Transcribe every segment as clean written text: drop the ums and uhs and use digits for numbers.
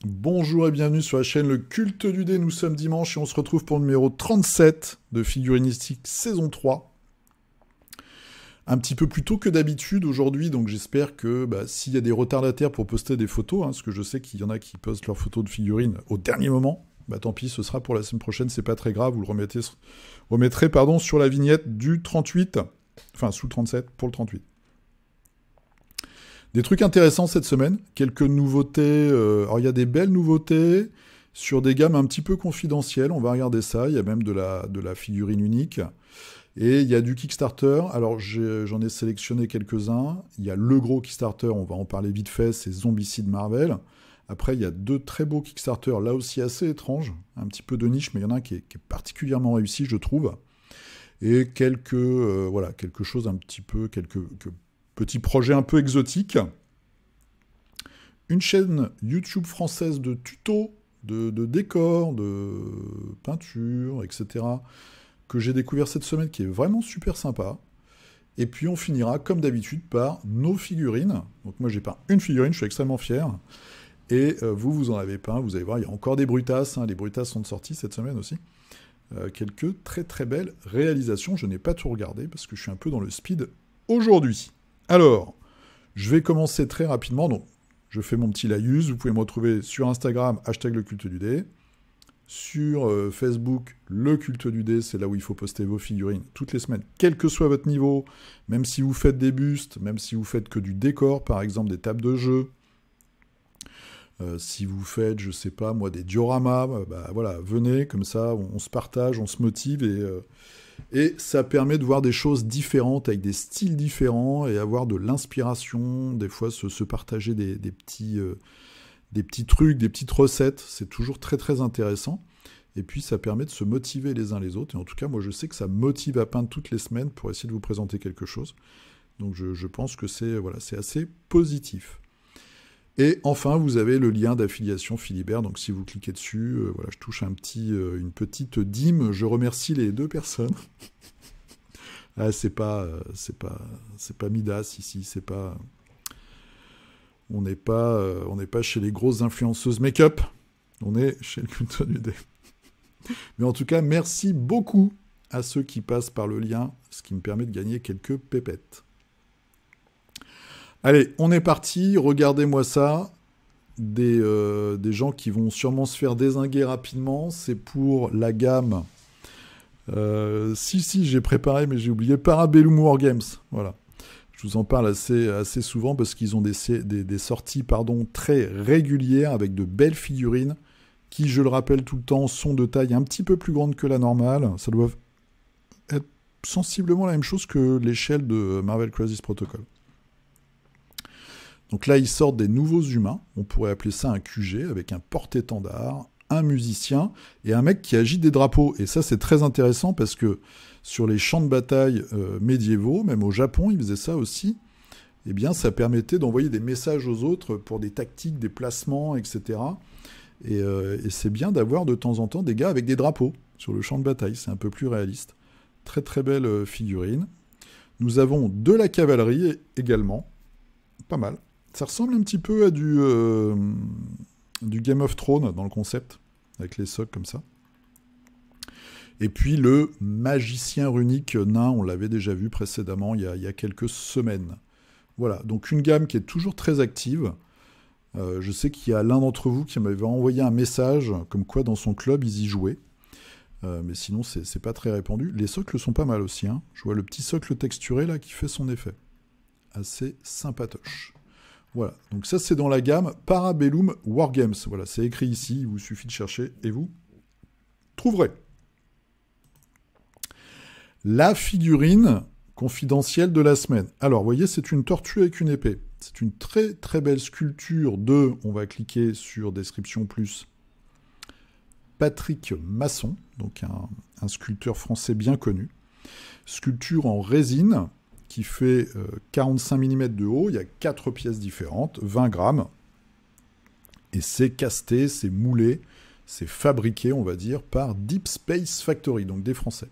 Bonjour et bienvenue sur la chaîne Le Culte du Dé. Nous sommes dimanche et on se retrouve pour le numéro 37 de Figurinistique saison 3. Un petit peu plus tôt que d'habitude aujourd'hui, donc j'espère que s'il y a des retardataires pour poster des photos, parce que je sais qu'il y en a qui postent leurs photos de figurines au dernier moment, tant pis, ce sera pour la semaine prochaine, c'est pas très grave, vous le remettrez sur la vignette du 38, enfin sous le 37 pour le 38. Des trucs intéressants cette semaine, quelques nouveautés, alors il y a des belles nouveautés sur des gammes un petit peu confidentielles, on va regarder ça, il y a même de la figurine unique, et il y a du Kickstarter, alors j'en ai sélectionné quelques-uns, il y a le gros Kickstarter, on va en parler vite fait, c'est Zombicide Marvel, après il y a deux très beaux Kickstarter, là aussi assez étranges, un petit peu de niche, mais il y en a un qui est particulièrement réussi je trouve, et quelque chose un petit peu, quelques petit projet un peu exotique. Une chaîne YouTube française de tutos, de décors, de peinture, etc. que j'ai découvert cette semaine qui est vraiment super sympa. Et puis on finira comme d'habitude par nos figurines. Donc moi j'ai peint une figurine, je suis extrêmement fier. Et vous en avez peint, vous allez voir, il y a encore des brutasses. Les brutasses sont de sortie cette semaine aussi. Quelques très très belles réalisations. Je n'ai pas tout regardé parce que je suis un peu dans le speed aujourd'hui. Alors, je vais commencer très rapidement. Donc, je fais mon petit laïus. Vous pouvez me retrouver sur Instagram, #lecultedudé. Sur Facebook, Le Culte du Dé, c'est là où il faut poster vos figurines toutes les semaines, quel que soit votre niveau, même si vous faites des bustes, même si vous faites que du décor, par exemple des tables de jeu. Si vous faites, je sais pas moi, des dioramas, venez, comme ça, on se partage, on se motive et ça permet de voir des choses différentes, avec des styles différents, et avoir de l'inspiration, des fois se partager des petits trucs, des petites recettes, c'est toujours très très intéressant. Et puis ça permet de se motiver les uns les autres, et en tout cas, moi je sais que ça me motive à peindre toutes les semaines pour essayer de vous présenter quelque chose. Donc je pense que c'est assez positif. Et enfin, vous avez le lien d'affiliation Philibert, donc si vous cliquez dessus, je touche une petite dîme. Je remercie les deux personnes. C'est pas Midas ici, c'est pas. On n'est pas chez les grosses influenceuses make-up, on est chez le Culte du Dé. Mais en tout cas, merci beaucoup à ceux qui passent par le lien, ce qui me permet de gagner quelques pépettes. Allez, on est parti, regardez-moi ça. Des gens qui vont sûrement se faire dézinguer rapidement, c'est pour la gamme. Si, j'ai préparé, mais j'ai oublié, Parabellum Wargames, voilà. Je vous en parle assez souvent parce qu'ils ont des sorties très régulières avec de belles figurines qui, je le rappelle tout le temps, sont de taille un petit peu plus grande que la normale. Ça doit être sensiblement la même chose que l'échelle de Marvel Crisis Protocol. Donc là, ils sortent des nouveaux humains. On pourrait appeler ça un QG avec un porte-étendard, un musicien et un mec qui agite des drapeaux. Et ça, c'est très intéressant parce que sur les champs de bataille médiévaux, même au Japon, ils faisaient ça aussi. Eh bien, ça permettait d'envoyer des messages aux autres pour des tactiques, des placements, etc. Et c'est bien d'avoir de temps en temps des gars avec des drapeaux sur le champ de bataille. C'est un peu plus réaliste. Très très belle figurine. Nous avons de la cavalerie également. Pas mal. Ça ressemble un petit peu à du Game of Thrones dans le concept, avec les socs comme ça. Et puis le magicien runique nain, on l'avait déjà vu précédemment il y a quelques semaines. Voilà, donc une gamme qui est toujours très active. Je sais qu'il y a l'un d'entre vous qui m'avait envoyé un message, comme quoi dans son club ils y jouaient. Mais sinon c'est pas très répandu. Les socles sont pas mal aussi. Je vois le petit socle texturé là qui fait son effet. Assez sympatoche. Voilà, donc ça c'est dans la gamme Parabellum Wargames. Voilà, c'est écrit ici, il vous suffit de chercher et vous trouverez. La figurine confidentielle de la semaine. Alors, vous voyez, c'est une tortue avec une épée. C'est une très très belle sculpture de, on va cliquer sur description plus, Patrick Masson, donc un sculpteur français bien connu. Sculpture en résine, qui fait 45 mm de haut, il y a 4 pièces différentes, 20 grammes, et c'est casté, c'est moulé, c'est fabriqué, on va dire, par Deep Space Factory, donc des Français.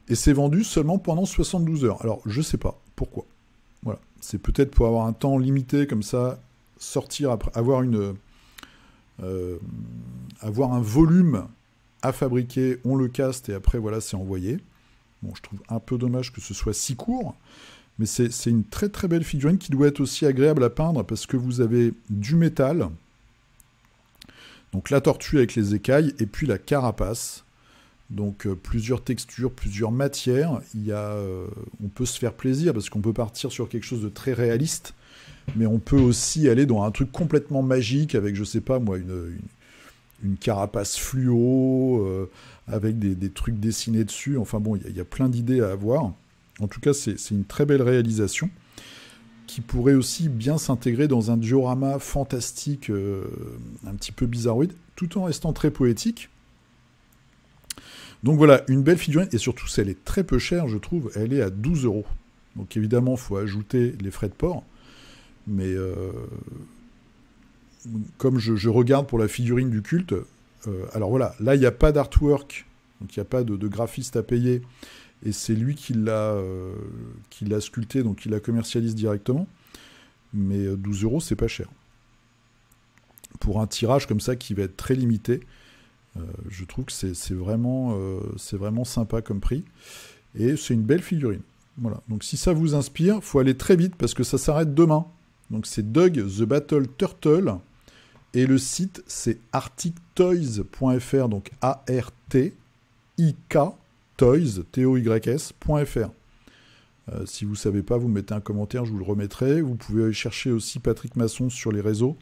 Et c'est vendu seulement pendant 72 heures. Alors, je sais pas pourquoi. Voilà. C'est peut-être pour avoir un temps limité, comme ça, sortir après, avoir un volume à fabriquer, on le caste et après, voilà, c'est envoyé. Bon, je trouve un peu dommage que ce soit si court, mais c'est une très très belle figurine qui doit être aussi agréable à peindre parce que vous avez du métal, donc la tortue avec les écailles, et puis la carapace. Donc plusieurs textures, plusieurs matières. On peut se faire plaisir parce qu'on peut partir sur quelque chose de très réaliste, mais on peut aussi aller dans un truc complètement magique avec, je sais pas moi, une carapace fluo, avec des trucs dessinés dessus. Enfin bon, il y a plein d'idées à avoir. En tout cas, c'est une très belle réalisation qui pourrait aussi bien s'intégrer dans un diorama fantastique, un petit peu bizarroïde, tout en restant très poétique. Donc voilà, une belle figurine, et surtout, elle est très peu chère, je trouve. Elle est à 12 €. Donc évidemment, il faut ajouter les frais de port. Mais comme je regarde pour la figurine du culte, alors voilà, là, il n'y a pas d'artwork, donc il n'y a pas de graphiste à payer. Et c'est lui qui l'a sculpté, donc il la commercialise directement. Mais 12 €, c'est pas cher. Pour un tirage comme ça qui va être très limité, je trouve que c'est vraiment sympa comme prix. Et c'est une belle figurine. Voilà. Donc si ça vous inspire, il faut aller très vite parce que ça s'arrête demain. Donc c'est Doug the Battle Turtle. Et le site, c'est arctictoys.fr. Donc A-R-T-I-K Toys, T-O-Y-S.fr. Si vous ne savez pas, vous mettez un commentaire, je vous le remettrai. Vous pouvez aller chercher aussi Patrick Masson sur les réseaux.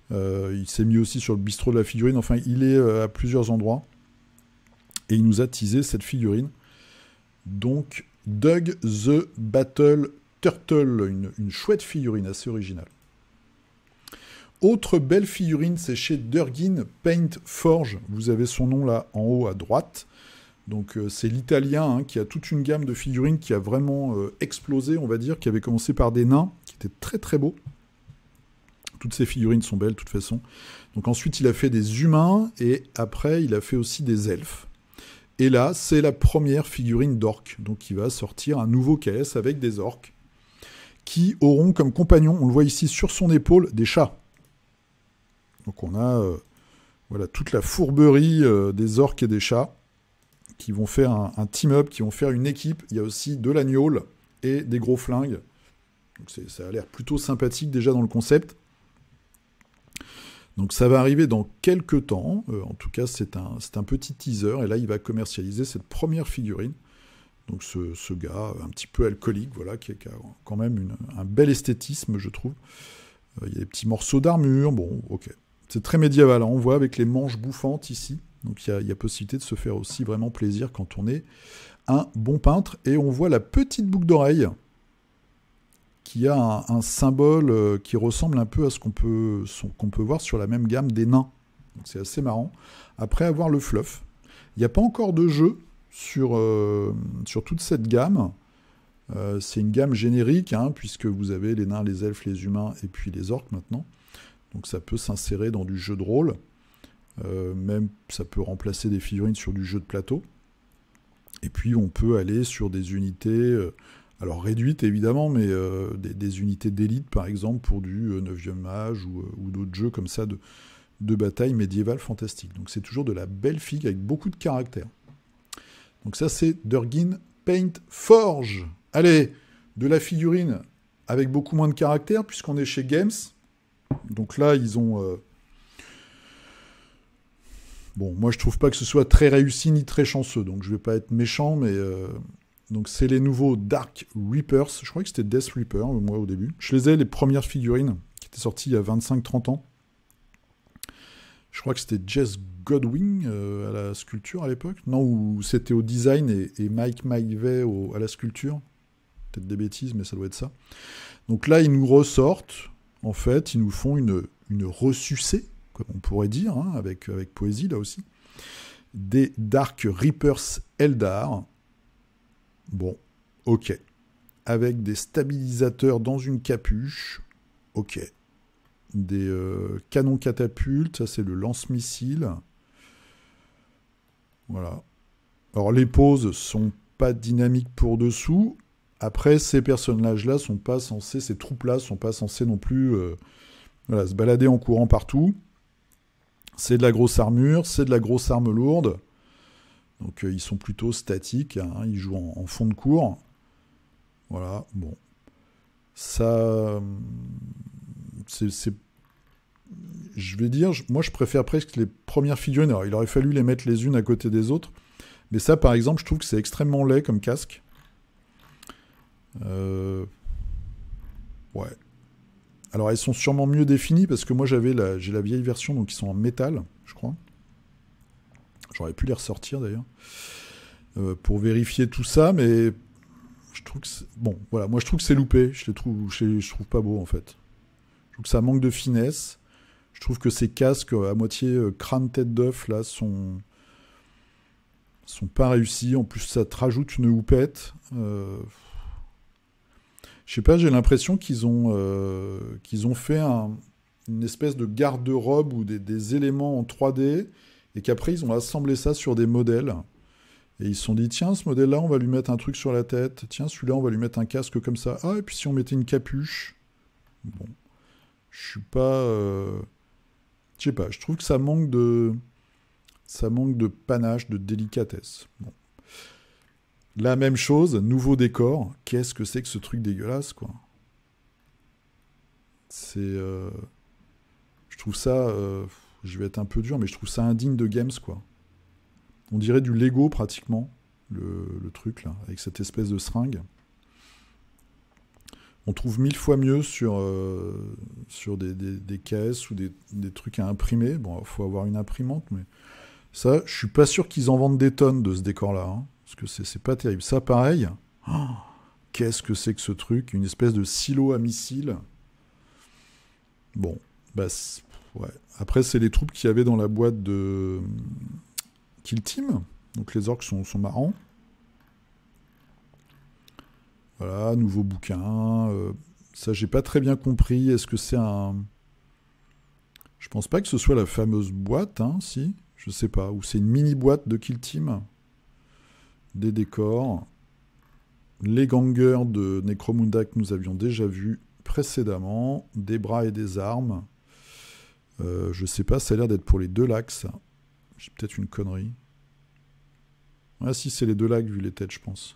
Il s'est mis aussi sur le bistrot de la figurine. Enfin, il est à plusieurs endroits. Et il nous a teasé cette figurine. Donc, Doug the Battle Turtle. Une chouette figurine, assez originale. Autre belle figurine, c'est chez Durgin Paint Forge. Vous avez son nom là, en haut à droite. Donc, c'est l'italien qui a toute une gamme de figurines qui a vraiment explosé, on va dire, qui avait commencé par des nains, qui étaient très très beaux. Toutes ces figurines sont belles, de toute façon. Donc ensuite, il a fait des humains, et après, il a fait aussi des elfes. Et là, c'est la première figurine d'orque. Donc il va sortir un nouveau KS avec des orques, qui auront comme compagnon, on le voit ici sur son épaule, des chats. Donc on a voilà, toute la fourberie des orques et des chats, qui vont faire un team-up, qui vont faire une équipe. Il y a aussi de la gnôle et des gros flingues. Donc ça a l'air plutôt sympathique déjà dans le concept. Donc ça va arriver dans quelques temps. En tout cas, c'est un petit teaser. Et là, il va commercialiser cette première figurine. Donc ce gars, un petit peu alcoolique, voilà, qui a quand même un bel esthétisme, je trouve. Il y a des petits morceaux d'armure. Bon, ok. C'est très médiéval. Hein, on voit avec les manches bouffantes ici. Donc il y a possibilité de se faire aussi vraiment plaisir quand on est un bon peintre. Et on voit la petite boucle d'oreille qui a un symbole qui ressemble un peu à ce qu'on peut voir sur la même gamme des nains. Donc c'est assez marrant. Après avoir le fluff, il n'y a pas encore de jeu sur toute cette gamme. C'est une gamme générique, hein, puisque vous avez les nains, les elfes, les humains et puis les orques maintenant. Donc ça peut s'insérer dans du jeu de rôle. Même ça peut remplacer des figurines sur du jeu de plateau. Et puis on peut aller sur des unités... alors réduite évidemment, mais des unités d'élite par exemple pour du 9e âge ou d'autres jeux comme ça de bataille médiévale fantastique. Donc c'est toujours de la belle figue avec beaucoup de caractère. Donc ça c'est Durgin Paint Forge. Allez, de la figurine avec beaucoup moins de caractère puisqu'on est chez Games. Donc là ils ont... Bon, moi je trouve pas que ce soit très réussi ni très chanceux, donc je vais pas être méchant, mais... Donc c'est les nouveaux Dark Reapers. Je crois que c'était Death Reaper, moi, au début. Je les ai, les premières figurines, qui étaient sorties il y a 25-30 ans. Je crois que c'était Jess Godwin à la sculpture à l'époque. Non, ou c'était au design et Mike Maivey à la sculpture. Peut-être des bêtises, mais ça doit être ça. Donc là, ils nous ressortent, en fait, ils nous font une ressucée, comme on pourrait dire, hein, avec poésie, là aussi, des Dark Reapers Eldar. Bon, ok. Avec des stabilisateurs dans une capuche. Ok. Des canons catapultes. Ça, c'est le lance-missile. Voilà. Alors, les poses sont pas de dynamique pour dessous. Après, ces personnages-là sont pas censés, ces troupes-là sont pas censés non plus voilà, se balader en courant partout. C'est de la grosse armure, c'est de la grosse arme lourde. Donc ils sont plutôt statiques, hein, ils jouent en fond de cours. Voilà, bon. Ça, je vais dire, moi je préfère presque les premières figurines. Alors il aurait fallu les mettre les unes à côté des autres. Mais ça, par exemple, je trouve que c'est extrêmement laid comme casque. Ouais. Alors elles sont sûrement mieux définies parce que moi j'ai la vieille version, donc ils sont en métal, je crois. J'aurais pu les ressortir d'ailleurs pour vérifier tout ça, mais je trouve que bon, voilà, moi je trouve que c'est loupé. Je trouve pas beau en fait. Je trouve que ça manque de finesse. Je trouve que ces casques à moitié crâne tête d'œuf là sont pas réussis. En plus, ça te rajoute une houppette. Je sais pas, j'ai l'impression qu'ils ont fait une espèce de garde-robe ou des éléments en 3D et qu'après ils ont assemblé ça sur des modèles. Et ils se sont dit, tiens, ce modèle-là, on va lui mettre un truc sur la tête. Tiens, celui-là, on va lui mettre un casque comme ça. Ah, et puis si on mettait une capuche. Bon. Je suis pas... Je sais pas, je trouve que ça manque de panache, de délicatesse. Bon. La même chose, nouveau décor. Qu'est-ce que c'est que ce truc dégueulasse, quoi? C'est... je trouve ça... je vais être un peu dur, mais je trouve ça indigne de Games, quoi. On dirait du Lego, pratiquement, le truc, là, avec cette espèce de seringue. On trouve 1000 fois mieux sur des caisses ou des trucs à imprimer. Bon, il faut avoir une imprimante, mais ça, je suis pas sûr qu'ils en vendent des tonnes de ce décor-là, hein, parce que c'est pas terrible. Ça, pareil, oh, qu'est-ce que c'est que ce truc? Une espèce de silo à missiles. Bon, bah, ouais. Après, c'est les troupes qu'il y avait dans la boîte de Kill Team. Donc les orques sont marrants. Voilà, nouveau bouquin. Ça, j'ai pas très bien compris. Est-ce que c'est un... Je pense pas que ce soit la fameuse boîte, hein, si. Je sais pas. Ou c'est une mini-boîte de Kill Team. Des décors. Les gangers de Necromunda que nous avions déjà vus précédemment. Des bras et des armes. Je sais pas, ça a l'air d'être pour les deux lacs, ça. J'ai peut-être une connerie. Ah si, c'est les deux lacs, vu les têtes, je pense.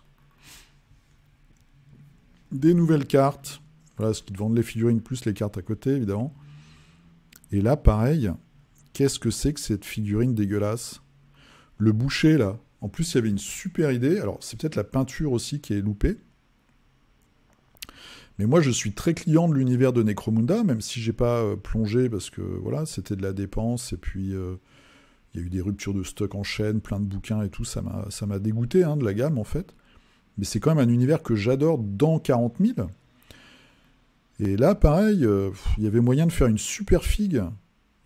Des nouvelles cartes. Voilà, ce qui te vendent les figurines plus les cartes à côté, évidemment. Et là, pareil, qu'est-ce que c'est que cette figurine dégueulasse? Le boucher, là. En plus, il y avait une super idée. Alors, c'est peut-être la peinture aussi qui est loupée. Mais moi, je suis très client de l'univers de Necromunda, même si j'ai pas plongé, parce que, voilà, c'était de la dépense, et puis... il y a eu des ruptures de stock en chaîne, plein de bouquins et tout, ça m'a dégoûté hein, de la gamme en fait. Mais c'est quand même un univers que j'adore dans 40 000. Et là, pareil, il y avait moyen de faire une super figue.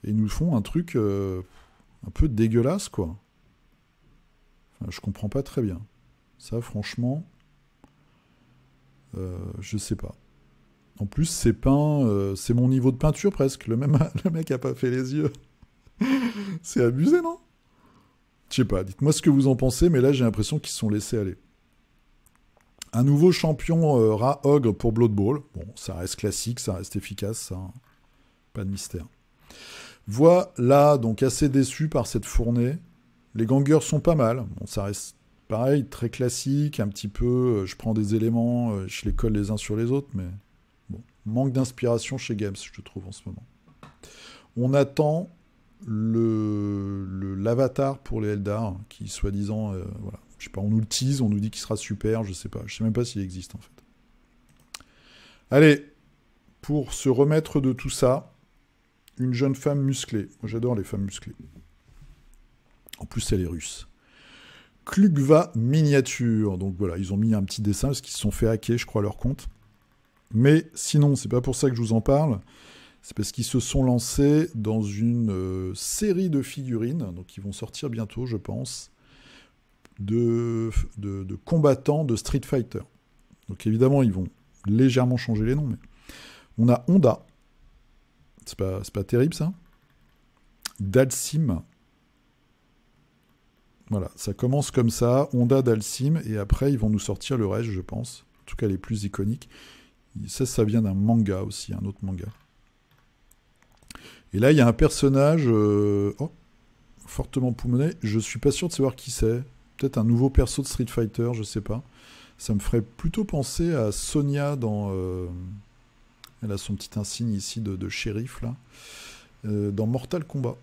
Et ils nous font un truc un peu dégueulasse, quoi. Enfin, je comprends pas très bien. Ça, franchement, je sais pas. En plus, c'est peint, c'est mon niveau de peinture presque. Le mec a pas fait les yeux. C'est abusé, non? Je sais pas, dites-moi ce que vous en pensez, mais là j'ai l'impression qu'ils se sont laissés aller. Un nouveau champion rat ogre pour Blood Bowl. Bon, ça reste classique, ça reste efficace, ça. Hein. Pas de mystère. Voilà, donc assez déçu par cette fournée. Les gangers sont pas mal. Bon, ça reste pareil, très classique, un petit peu. Je prends des éléments, je les colle les uns sur les autres, mais bon, manque d'inspiration chez Games, je trouve en ce moment. On attend l'avatar pour les Eldar qui soi-disant voilà, je sais pas, on nous le tease, on nous dit qu'il sera super, je sais même pas s'il existe en fait. Allez, pour se remettre de tout ça, une jeune femme musclée. Moi j'adore les femmes musclées. En plus elle est russe. Klugva miniature. Donc voilà, ils ont mis un petit dessin parce qu'ils se sont fait hacker, je crois, leur compte. Mais sinon, c'est pas pour ça que je vous en parle. C'est parce qu'ils se sont lancés dans une série de figurines, donc ils vont sortir bientôt, je pense, de combattants de Street Fighter. Donc évidemment, ils vont légèrement changer les noms, mais on a Honda, c'est pas terrible ça. Dalsim, Voilà, ça commence comme ça, Honda d'Alcim, et après ils vont nous sortir le reste, je pense. En tout cas les plus iconiques. Ça vient d'un manga aussi, un autre manga. Et là, il y a un personnage fortement poumonné. Je suis pas sûr de savoir qui c'est. Peut-être un nouveau perso de Street Fighter, je sais pas. Ça me ferait plutôt penser à Sonia dans... elle a son petit insigne ici de shérif, là. Dans Mortal Kombat.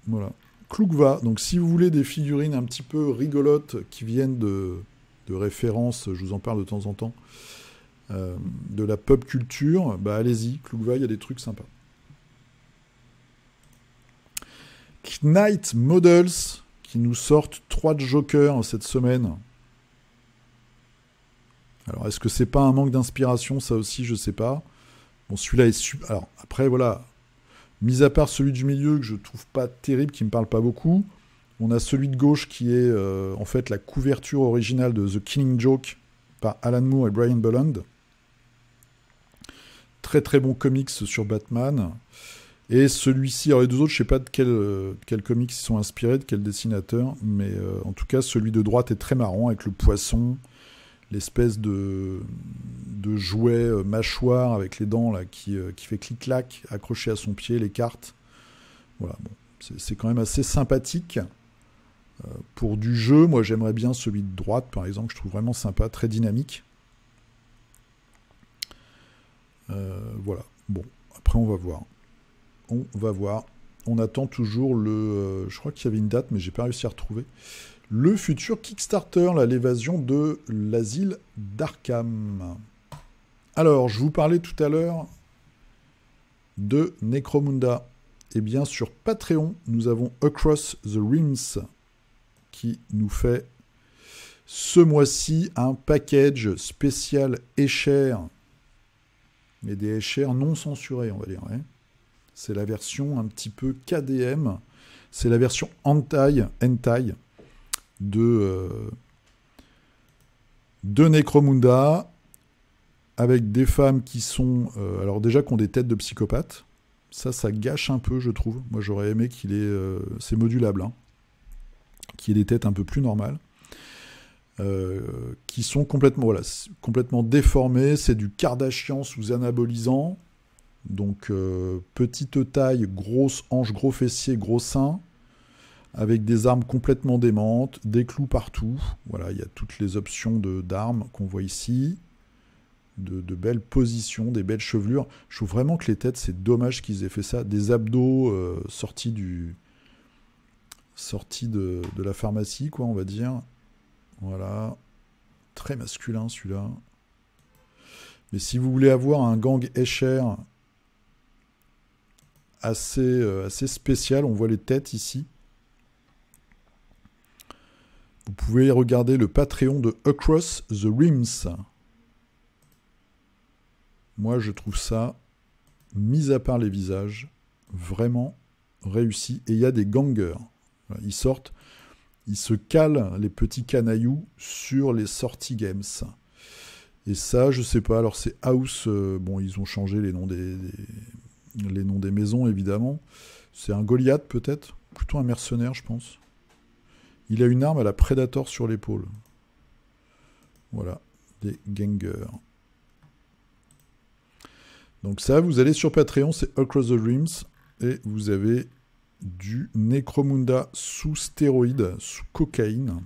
Voilà. Klugva. Donc, si vous voulez des figurines un petit peu rigolotes qui viennent de références, je vous en parle de temps en temps, de la pop culture, bah allez-y. Klugva, il y a des trucs sympas. Knight Models, qui nous sortent 3 Jokers cette semaine. Alors, est-ce que c'est pas un manque d'inspiration, ça aussi, je sais pas. Bon, celui-là est super. Alors, après, voilà. Mis à part celui du milieu que je trouve pas terrible, qui me parle pas beaucoup, on a celui de gauche qui est en fait la couverture originale de The Killing Joke par Alan Moore et Brian Bolland. Très très bon comics sur Batman. Et celui-ci, alors les deux autres, je sais pas de quel comics ils sont inspirés, de quel dessinateur, mais en tout cas, celui de droite est très marrant avec le poisson, l'espèce de jouet mâchoire avec les dents là, qui fait clic-clac, accroché à son pied, les cartes. Voilà, bon, c'est quand même assez sympathique. Pour du jeu, moi j'aimerais bien celui de droite, par exemple, je trouve vraiment sympa, très dynamique. Voilà, bon, après on va voir. On attend toujours le... je crois qu'il y avait une date, mais j'ai pas réussi à retrouver. Le futur Kickstarter, là, l'évasion de l'asile d'Arkham. Alors, je vous parlais tout à l'heure de Necromunda. Eh bien, sur Patreon, nous avons Across the Rims qui nous fait ce mois-ci un package spécial Escher, mais des Escher non censurés, on va dire. Ouais. C'est la version un petit peu KDM. C'est la version hentai de Necromunda, avec des femmes qui sont... alors déjà, qui ont des têtes de psychopathes. Ça gâche un peu, je trouve. Moi, j'aurais aimé qu'il ait... c'est modulable, hein, qu'il y ait des têtes un peu plus normales. Qui sont complètement déformées. C'est du Kardashian sous anabolisant. Donc, petite taille, grosse hanche, gros fessier, gros sein, avec des armes complètement démentes, des clous partout. Voilà, il y a toutes les options d'armes qu'on voit ici, de belles positions, des belles chevelures. Je trouve vraiment que les têtes, c'est dommage qu'ils aient fait ça. Des abdos sortis de la pharmacie, quoi, on va dire. Voilà, très masculin celui-là. Mais si vous voulez avoir un gang Escher assez spécial, on voit les têtes ici. Vous pouvez regarder le Patreon de Across the Rims. Moi, je trouve ça, mis à part les visages, vraiment réussi. Et il y a des gangers. Ils sortent, ils se calent, les petits canailloux, sur les sorties games. Et ça, je sais pas. Alors, c'est House. Bon, ils ont changé les noms des maisons, évidemment. C'est un Goliath, peut-être. Plutôt un mercenaire, je pense. Il a une arme à la Predator sur l'épaule. Voilà, des gangers. Donc ça, vous allez sur Patreon, c'est Across the Rims, et vous avez du Necromunda sous stéroïdes, sous cocaïne.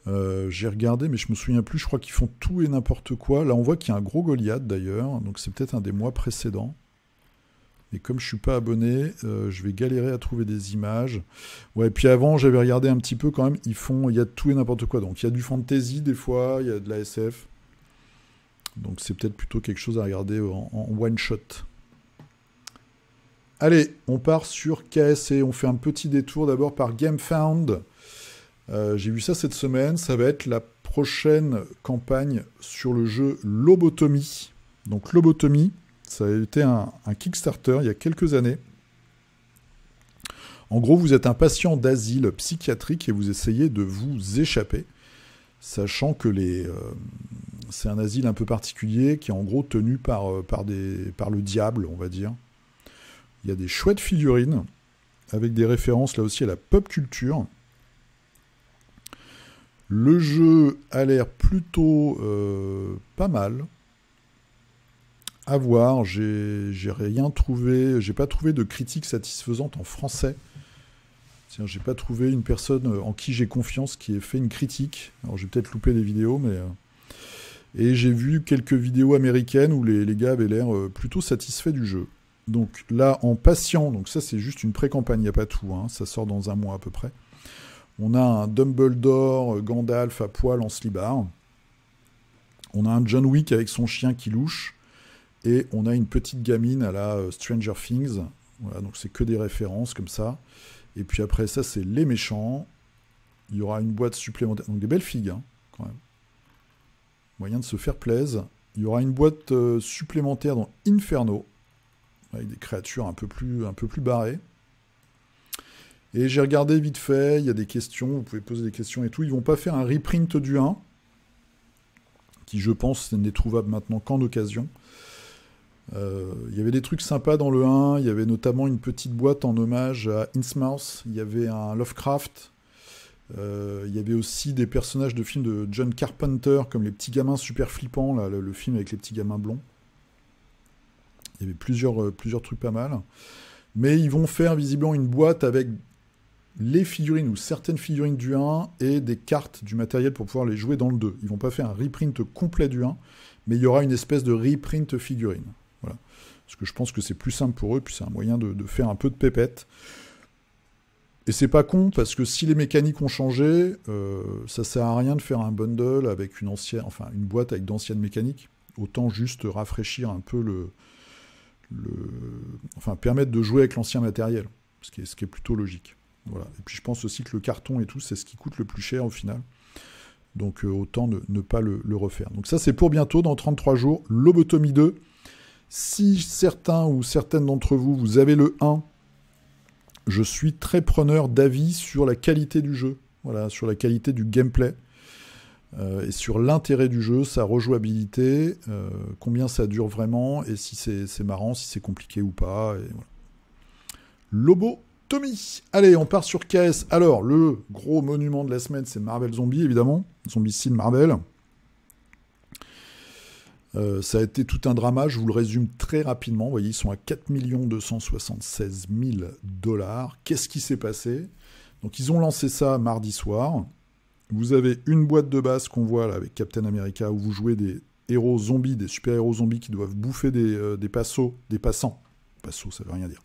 J'ai regardé, mais je me souviens plus, je crois qu'ils font tout et n'importe quoi. Là, on voit qu'il y a un gros Goliath, d'ailleurs, donc c'est peut-être un des mois précédents. Et comme je suis pas abonné, je vais galérer à trouver des images. Ouais, puis avant, j'avais regardé un petit peu quand même. Il y a de tout et n'importe quoi. Donc il y a du fantasy des fois, il y a de la SF. Donc c'est peut-être plutôt quelque chose à regarder en one shot. Allez, on part sur KSE. On fait un petit détour d'abord par GameFound. J'ai vu ça cette semaine. Ça va être la prochaine campagne sur le jeu Lobotomy. Donc Lobotomy, ça a été un Kickstarter il y a quelques années. En gros, vous êtes un patient d'asile psychiatrique et vous essayez de vous échapper, sachant que c'est un asile un peu particulier qui est en gros tenu par le diable, on va dire. Il y a des chouettes figurines avec des références là aussi à la pop culture. Le jeu a l'air plutôt pas mal. À voir, j'ai rien trouvé, j'ai pas trouvé de critique satisfaisante en français. J'ai pas trouvé une personne en qui j'ai confiance qui ait fait une critique. Alors j'ai peut-être loupé des vidéos, mais... Et j'ai vu quelques vidéos américaines où les gars avaient l'air plutôt satisfaits du jeu. Donc là, en patient, donc ça c'est juste une pré-campagne, il n'y a pas tout, hein, ça sort dans un mois à peu près. On a un Dumbledore, Gandalf à poil en slibard. On a un John Wick avec son chien qui louche. Et on a une petite gamine à la Stranger Things. Voilà, donc c'est que des références comme ça. Et puis après ça, c'est les méchants. Il y aura une boîte supplémentaire. Donc des belles figues, hein, quand même. Moyen de se faire plaisir. Il y aura une boîte supplémentaire dans Inferno. Avec des créatures un peu plus barrées. Et j'ai regardé vite fait, il y a des questions, vous pouvez poser des questions et tout. Ils vont pas faire un reprint du 1, qui je pense n'est trouvable maintenant qu'en occasion. Il y avait des trucs sympas dans le 1, il y avait notamment une petite boîte en hommage à Innsmouth, il y avait un Lovecraft, il y avait aussi des personnages de films de John Carpenter, comme les petits gamins super flippants, là, le film avec les petits gamins blonds. Il y avait plusieurs trucs pas mal. Mais ils vont faire visiblement une boîte avec les figurines ou certaines figurines du 1 et des cartes du matériel pour pouvoir les jouer dans le 2. Ils vont pas faire un reprint complet du 1, mais il y aura une espèce de reprint figurine. Voilà. Parce que je pense que c'est plus simple pour eux, puis c'est un moyen de faire un peu de pépette. Et c'est pas con, parce que si les mécaniques ont changé, ça sert à rien de faire un bundle avec une boîte avec d'anciennes mécaniques. Autant juste rafraîchir un peu permettre de jouer avec l'ancien matériel, ce qui est plutôt logique. Voilà. Et puis je pense aussi que le carton et tout, c'est ce qui coûte le plus cher au final. Donc autant ne pas le refaire. Donc ça c'est pour bientôt, dans 33 jours, Lobotomie 2. Si certains ou certaines d'entre vous, vous avez le 1, je suis très preneur d'avis sur la qualité du jeu, voilà, sur la qualité du gameplay, et sur l'intérêt du jeu, sa rejouabilité, combien ça dure vraiment, et si c'est marrant, si c'est compliqué ou pas. Et voilà. Lobotomie. Allez, on part sur KS. Alors, le gros monument de la semaine, c'est Marvel Zombie, évidemment. Zombicide Marvel. Ça a été tout un drama, je vous le résume très rapidement. Vous voyez, ils sont à 4 276 000 $. Qu'est-ce qui s'est passé? Donc, ils ont lancé ça mardi soir. Vous avez une boîte de base qu'on voit là avec Captain America où vous jouez des héros zombies, des super-héros zombies qui doivent bouffer des passants. Passos, ça veut rien dire.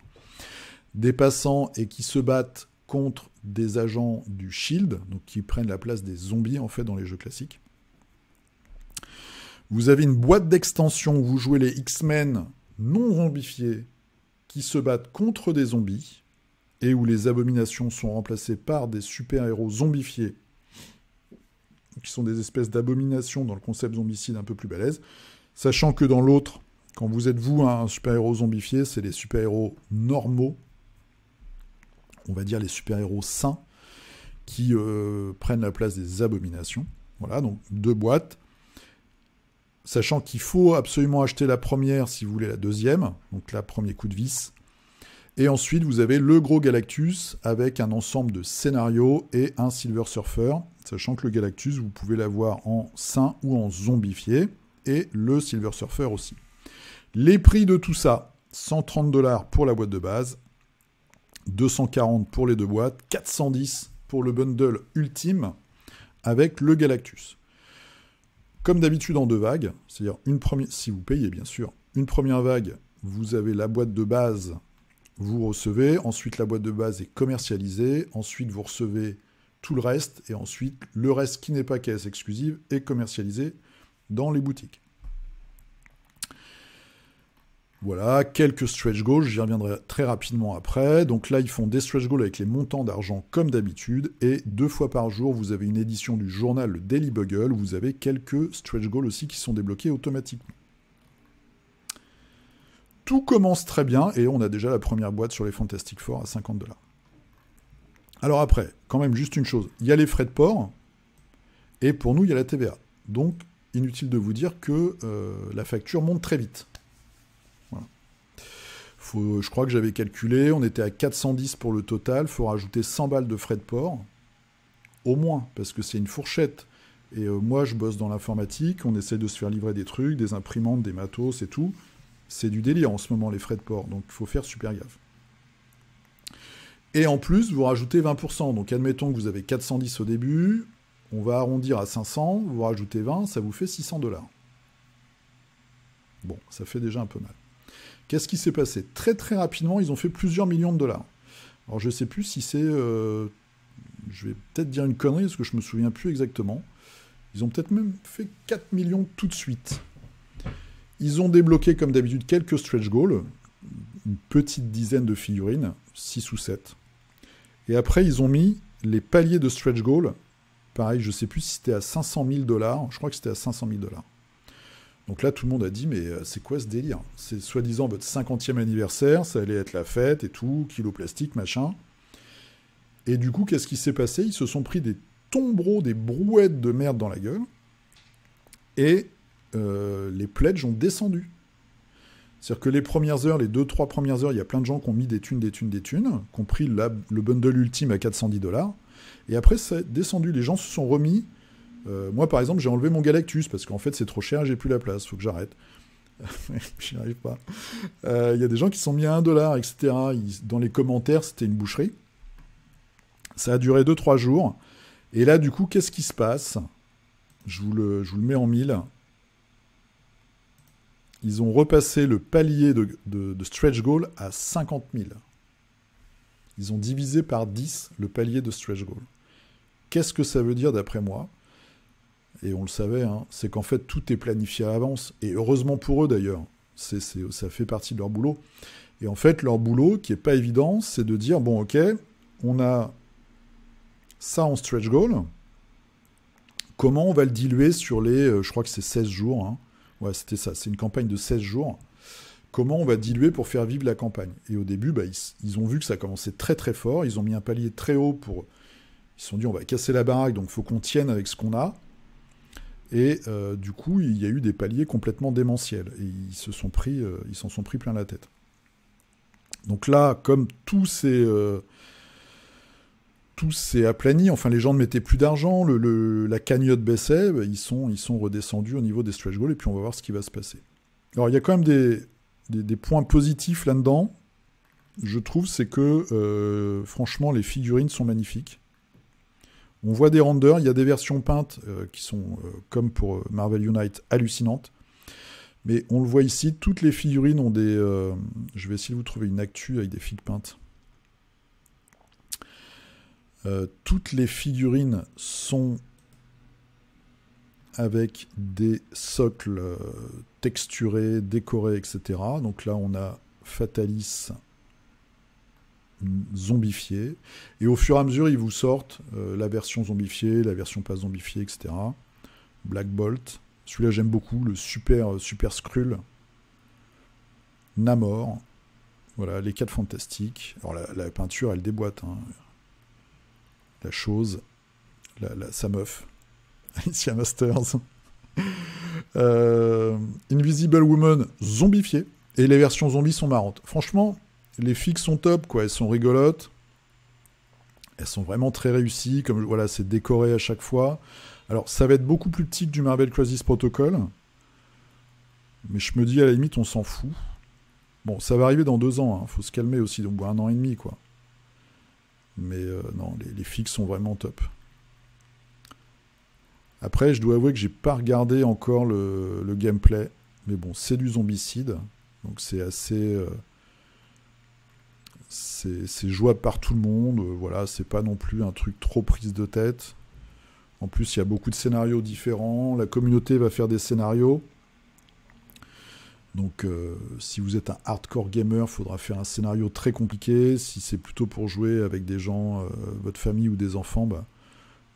Des passants et qui se battent contre des agents du SHIELD, donc qui prennent la place des zombies en fait dans les jeux classiques. Vous avez une boîte d'extension où vous jouez les X-Men non zombifiés qui se battent contre des zombies et où les abominations sont remplacées par des super-héros zombifiés qui sont des espèces d'abominations dans le concept zombicide un peu plus balèze. Sachant que dans l'autre, quand vous êtes vous un super-héros zombifié, c'est les super-héros normaux, on va dire les super-héros sains, qui prennent la place des abominations. Voilà, donc 2 boîtes. Sachant qu'il faut absolument acheter la première si vous voulez la deuxième, donc là, premier coup de vis. Et ensuite, vous avez le gros Galactus avec un ensemble de scénarios et un Silver Surfer, sachant que le Galactus, vous pouvez l'avoir en sain ou en zombifié, et le Silver Surfer aussi. Les prix de tout ça, 130 $ pour la boîte de base, 240 pour les 2 boîtes, 410 pour le bundle ultime avec le Galactus. Comme d'habitude en 2 vagues, c'est-à-dire une première, si vous payez bien sûr, une première vague, vous avez la boîte de base, vous recevez, ensuite la boîte de base est commercialisée, ensuite vous recevez tout le reste, et ensuite le reste qui n'est pas KS exclusive est commercialisé dans les boutiques. Voilà, quelques stretch goals, j'y reviendrai très rapidement après. Donc là, ils font des stretch goals avec les montants d'argent comme d'habitude, et 2 fois par jour, vous avez une édition du journal, le Daily Bugle, où vous avez quelques stretch goals aussi qui sont débloqués automatiquement. Tout commence très bien, et on a déjà la première boîte sur les Fantastic Four à 50 $. Alors après, quand même juste une chose, il y a les frais de port, et pour nous, il y a la TVA. Donc, inutile de vous dire que la facture monte très vite. Je crois que j'avais calculé, on était à 410 pour le total, il faut rajouter 100 balles de frais de port, au moins, parce que c'est une fourchette. Et moi, je bosse dans l'informatique, on essaie de se faire livrer des trucs, des imprimantes, des matos et tout. C'est du délire en ce moment, les frais de port, donc il faut faire super gaffe. Et en plus, vous rajoutez 20%. Donc admettons que vous avez 410 au début, on va arrondir à 500, vous rajoutez 20, ça vous fait 600 $. Bon, ça fait déjà un peu mal. Qu'est-ce qui s'est passé? Très très rapidement, ils ont fait plusieurs millions de dollars. Alors je ne sais plus si c'est... je vais peut-être dire une connerie, parce que je ne me souviens plus exactement. Ils ont peut-être même fait 4 millions tout de suite. Ils ont débloqué, comme d'habitude, quelques stretch goals, une petite dizaine de figurines, 6 ou 7. Et après, ils ont mis les paliers de stretch goal. Pareil, je ne sais plus si c'était à 500 000 $. Je crois que c'était à 500 000 $. Donc là, tout le monde a dit, mais c'est quoi ce délire? C'est soi-disant votre 50e anniversaire, ça allait être la fête et tout, kilo plastique, machin. Et du coup, qu'est-ce qui s'est passé? Ils se sont pris des tombereaux, des brouettes de merde dans la gueule. Et les pledges ont descendu. C'est-à-dire que les premières heures, les 2-3 premières heures, il y a plein de gens qui ont mis des thunes, qui ont pris le bundle ultime à 410 $. Et après, ça a descendu. Les gens se sont remis. Moi, par exemple, j'ai enlevé mon Galactus parce qu'en fait, c'est trop cher et j'ai plus la place. Faut que j'arrête. J'y arrive pas. Il y a des gens qui sont mis à 1 $, etc. Dans les commentaires, c'était une boucherie. Ça a duré 2-3 jours. Et là, du coup, qu'est-ce qui se passe? Je vous le mets en 1000. Ils ont repassé le palier de stretch goal à 50 000. Ils ont divisé par 10 le palier de stretch goal. Qu'est-ce que ça veut dire d'après moi? Et on le savait, hein, c'est qu'en fait tout est planifié à l'avance. Et heureusement pour eux d'ailleurs. Ça fait partie de leur boulot. Et en fait, leur boulot, qui n'est pas évident, c'est de dire, bon ok, on a ça en stretch goal. Comment on va le diluer sur les, je crois que c'est 16 jours, hein. Ouais, c'était ça, c'est une campagne de 16 jours. Comment on va diluer pour faire vivre la campagne? Et au début, ils ont vu que ça commençait très très fort, ils ont mis un palier très haut pour... Ils se sont dit, on va casser la baraque, donc il faut qu'on tienne avec ce qu'on a. Et du coup, il y a eu des paliers complètement démentiels. Et ils s'en sont pris plein la tête. Donc là, comme tout s'est aplani, enfin les gens ne mettaient plus d'argent, la cagnotte baissait, ils sont redescendus au niveau des stretch goals, et puis on va voir ce qui va se passer. Alors il y a quand même des points positifs là-dedans, je trouve, c'est que franchement les figurines sont magnifiques. On voit des renders, il y a des versions peintes qui sont, comme pour Marvel Unite, hallucinantes. Mais on le voit ici, toutes les figurines ont des... je vais essayer de vous trouver une actu avec des figues peintes. Toutes les figurines sont avec des socles texturés, décorés, etc. Donc là, on a Fatalis zombifié. Et au fur et à mesure, ils vous sortent la version zombifiée, la version pas zombifiée, etc. Black Bolt. Celui-là, j'aime beaucoup. Le super Skrull. Namor. Voilà, les 4 fantastiques. Alors, la peinture, elle déboîte, hein. La chose, sa meuf, Alicia Masters, Invisible Woman zombifiée, et les versions zombies sont marrantes. Franchement, les figues sont top, quoi. Elles sont rigolotes, elles sont vraiment très réussies, comme voilà, c'est décoré à chaque fois. Alors, ça va être beaucoup plus petit que du Marvel Crisis Protocol, mais je me dis à la limite, on s'en fout. Bon, ça va arriver dans 2 ans, hein. Faut se calmer aussi, donc 1 an et demi, quoi. Mais non, les figues sont vraiment top. Après, je dois avouer que j'ai pas regardé encore le gameplay. Mais bon, c'est du zombicide. Donc c'est assez... c'est jouable par tout le monde. Voilà, c'est pas non plus un truc trop prise de tête. En plus, il y a beaucoup de scénarios différents. La communauté va faire des scénarios. Donc, si vous êtes un hardcore gamer, il faudra faire un scénario très compliqué. Si c'est plutôt pour jouer avec des gens, votre famille ou des enfants, bah,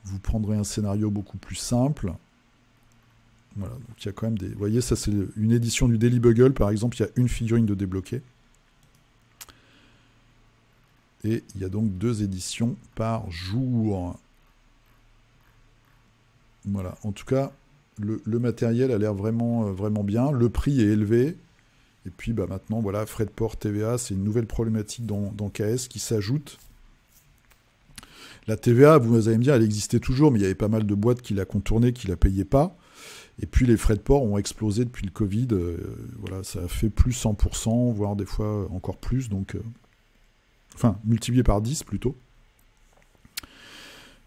vous prendrez un scénario beaucoup plus simple. Voilà, donc il y a quand même des... Vous voyez, ça c'est une édition du Daily Bugle, par exemple, il y a une figurine de débloquer. Et il y a donc 2 éditions par jour. Voilà, en tout cas... Le matériel a l'air vraiment, vraiment bien. Le prix est élevé. Et puis bah, maintenant, voilà, frais de port, TVA, c'est une nouvelle problématique dans KS qui s'ajoute. La TVA, vous allez me dire, elle existait toujours, mais il y avait pas mal de boîtes qui la contournaient, qui la payaient pas. Et puis les frais de port ont explosé depuis le Covid. Voilà, ça a fait plus 100%, voire des fois encore plus. Donc, enfin, multiplié par 10 plutôt.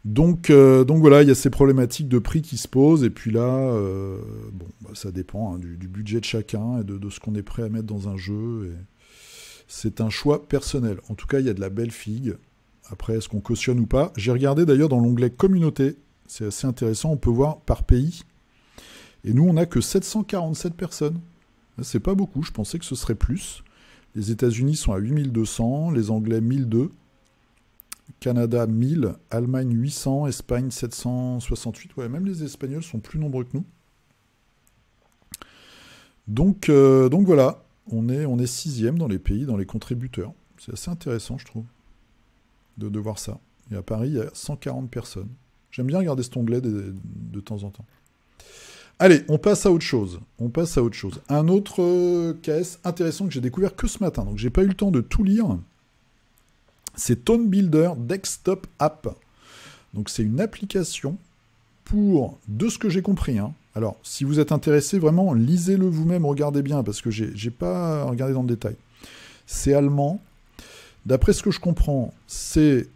Donc voilà, il y a ces problématiques de prix qui se posent. Et puis là, bon, bah, ça dépend du budget de chacun et de ce qu'on est prêt à mettre dans un jeu. Et c'est un choix personnel. En tout cas, il y a de la belle figue. Après, est-ce qu'on cautionne ou pas? J'ai regardé d'ailleurs dans l'onglet communauté. C'est assez intéressant. On peut voir par pays. Et nous, on n'a que 747 personnes. C'est pas beaucoup. Je pensais que ce serait plus. Les États-Unis sont à 8200. Les Anglais, 1002. Canada, 1000. Allemagne, 800. Espagne, 768. Ouais, même les Espagnols sont plus nombreux que nous. Donc voilà. On est sixième dans les pays, dans les contributeurs. C'est assez intéressant, je trouve, de voir ça. Et à Paris, il y a 140 personnes. J'aime bien regarder cet onglet de temps en temps. Allez, on passe à autre chose. Un autre KS intéressant que j'ai découvert que ce matin, donc j'ai pas eu le temps de tout lire. C'est Tone Builder Desktop App. Donc c'est une application pour, de ce que j'ai compris, alors si vous êtes intéressé, vraiment, lisez-le vous-même, regardez bien, parce que j'ai pas regardé dans le détail. C'est allemand. D'après ce que je comprends, c'est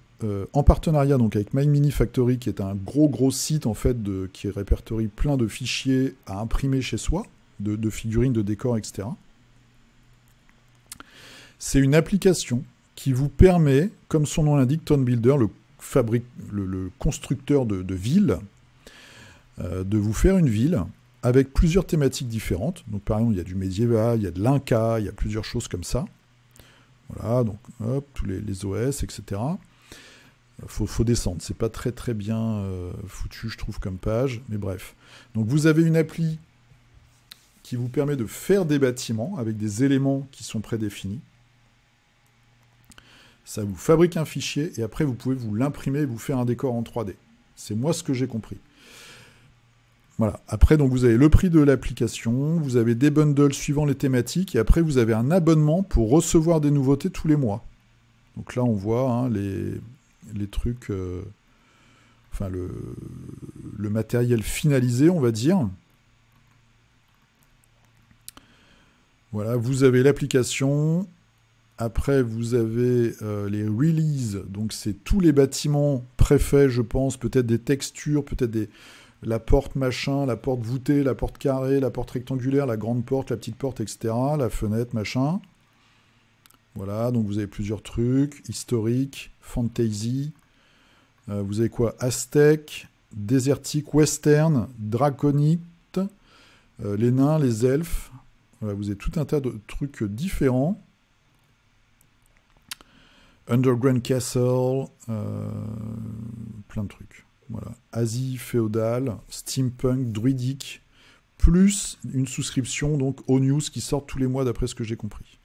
en partenariat donc avec My Mini Factory, qui est un gros site en fait qui répertorie plein de fichiers à imprimer chez soi, de figurines, de décors, etc. C'est une application qui vous permet, comme son nom l'indique, Tone Builder, le constructeur de villes, de vous faire une ville avec plusieurs thématiques différentes. Donc par exemple, il y a du médiéval, il y a de l'Inca, il y a plusieurs choses comme ça. Voilà, donc hop, tous les OS, etc. Faut descendre, c'est pas très bien foutu, je trouve, comme page, mais bref. Donc vous avez une appli qui vous permet de faire des bâtiments avec des éléments qui sont prédéfinis. Ça vous fabrique un fichier et après vous pouvez vous l'imprimer et vous faire un décor en 3D. C'est moi ce que j'ai compris. Voilà. Après, donc, vous avez le prix de l'application, vous avez des bundles suivant les thématiques, et après, vous avez un abonnement pour recevoir des nouveautés tous les mois. Donc là, on voit les trucs, enfin, le matériel finalisé, on va dire. Voilà, vous avez l'application. Après, vous avez les releases. Donc, c'est tous les bâtiments préfaits, je pense, peut-être des textures, peut-être la porte machin, la porte voûtée, la porte carrée, la porte rectangulaire, la grande porte, la petite porte, etc. La fenêtre, machin. Voilà, donc vous avez plusieurs trucs. Historique, fantasy. Vous avez quoi? Aztèque, désertique, western, draconite, les nains, les elfes. Voilà, vous avez tout un tas de trucs différents. Underground Castle, plein de trucs. Voilà. Asie féodale, steampunk, druidique, plus une souscription donc aux news qui sortent tous les mois d'après ce que j'ai compris.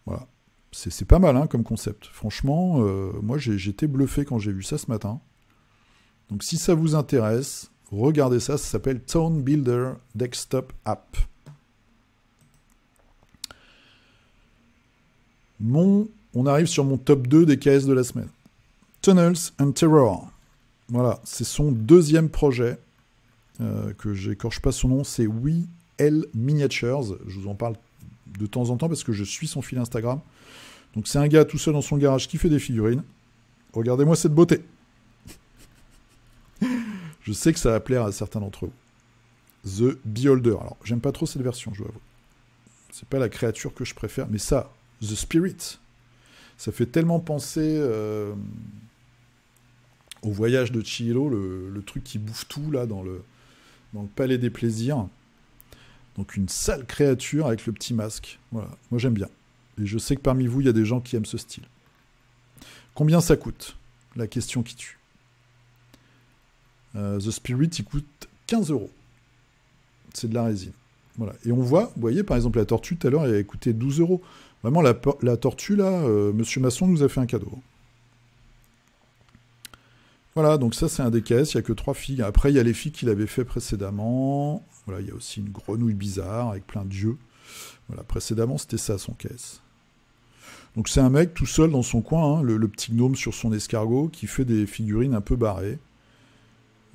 Voilà. C'est pas mal comme concept. Franchement, moi j'étais bluffé quand j'ai vu ça ce matin. Donc si ça vous intéresse, regardez ça, ça s'appelle Tone Builder Desktop App. On arrive sur mon top 2 des KS de la semaine. Tunnels and Terror. Voilà, c'est son deuxième projet, que j'écorche pas son nom, c'est WL Miniatures. Je vous en parle de temps en temps parce que je suis son fil Instagram. Donc c'est un gars tout seul dans son garage qui fait des figurines. Regardez-moi cette beauté. Je sais que ça va plaire à certains d'entre vous. The Beholder. Alors, j'aime pas trop cette version, je dois avouer. C'est pas la créature que je préfère, mais ça, The Spirit, ça fait tellement penser au voyage de Chihiro, le truc qui bouffe tout, là, dans le palais des plaisirs. Donc une sale créature avec le petit masque. Voilà, moi j'aime bien. Et je sais que parmi vous, il y a des gens qui aiment ce style. Combien ça coûte? La question qui tue. The Spirit, il coûte 15 €. C'est de la résine. Voilà. Et on voit, vous voyez, par exemple, la tortue, tout à l'heure, elle a coûté 12 €. Vraiment, la tortue, là, Monsieur Masson nous a fait un cadeau. Voilà, donc ça, c'est un DKS, il n'y a que 3 filles. Après, il y a les filles qu'il avait fait précédemment. Voilà, il y a aussi une grenouille bizarre avec plein d'yeux. Voilà, précédemment, c'était ça son caisse. Donc c'est un mec tout seul dans son coin, hein, le petit gnome sur son escargot, qui fait des figurines un peu barrées.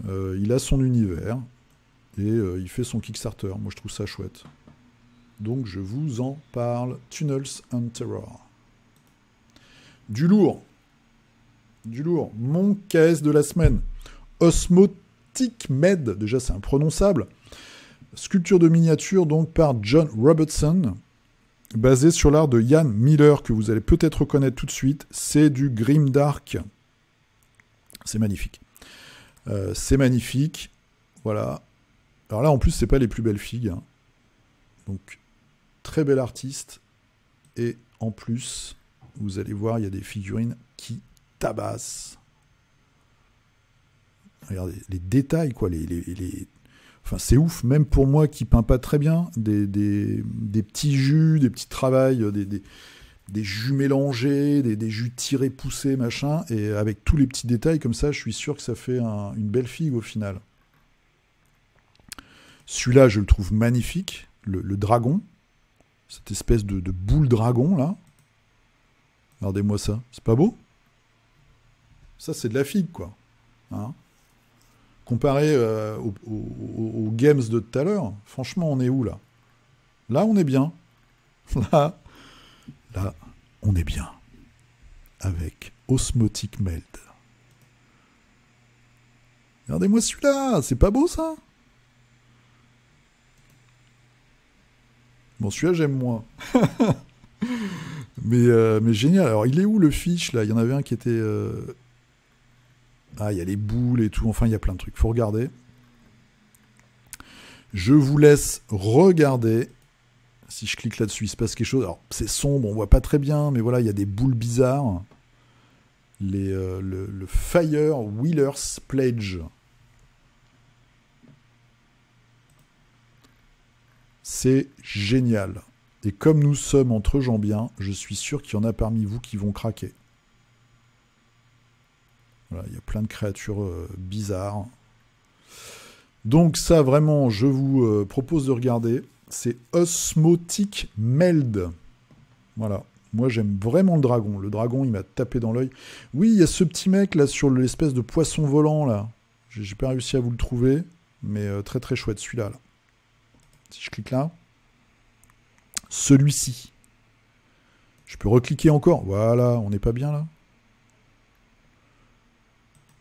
Il a son univers, et il fait son Kickstarter. Moi, je trouve ça chouette. Donc je vous en parle. Tunnels and Terror. Du lourd. Du lourd. Mon KS de la semaine. Osmotic Med. Déjà, c'est imprononçable. Sculpture de miniature, donc, par John Robertson. Basé sur l'art de Ian Miller, que vous allez peut-être reconnaître tout de suite. C'est du Grimdark. C'est magnifique. C'est magnifique. Voilà. Alors là, en plus, c'est pas les plus belles figues. Hein. Donc, très bel artiste. Et en plus, vous allez voir, il y a des figurines qui tabassent. Regardez, les détails, quoi. Enfin, c'est ouf, même pour moi qui peins pas très bien. Des petits jus, des petits travails, des jus mélangés, des jus tirés, poussés, machin. Et avec tous les petits détails comme ça, je suis sûr que ça fait une belle figue au final. Celui-là, je le trouve magnifique. Le dragon. Cette espèce de boule dragon, là. Regardez-moi ça. C'est pas beau? Ça, c'est de la figue, quoi. Hein? Comparé aux games de tout à l'heure, franchement, on est où, là? Là, on est bien. Là, on est bien. Avec Osmotic Meld. Regardez-moi celui-là. C'est pas beau, ça? Bon, celui-là, j'aime moins. mais génial. Alors, il est où, le fiche, là? Il y en avait un qui était... Ah, il y a les boules et tout. Enfin, il y a plein de trucs. Faut regarder. Je vous laisse regarder. Si je clique là-dessus, il se passe quelque chose. Alors, c'est sombre, on voit pas très bien, mais voilà, il y a des boules bizarres. Le Fire Wheelers Pledge. C'est génial. Et comme nous sommes entre gens bien, je suis sûr qu'il y en a parmi vous qui vont craquer. Voilà, il y a plein de créatures bizarres. Donc ça, vraiment, je vous propose de regarder. C'est Osmotic Meld. Voilà. Moi, j'aime vraiment le dragon. Le dragon, il m'a tapé dans l'œil. Oui, il y a ce petit mec, là, sur l'espèce de poisson volant, là. J'ai pas réussi à vous le trouver, mais très très chouette, celui-là, là. Si je clique là. Celui-ci. Je peux recliquer encore. Voilà, on n'est pas bien, là.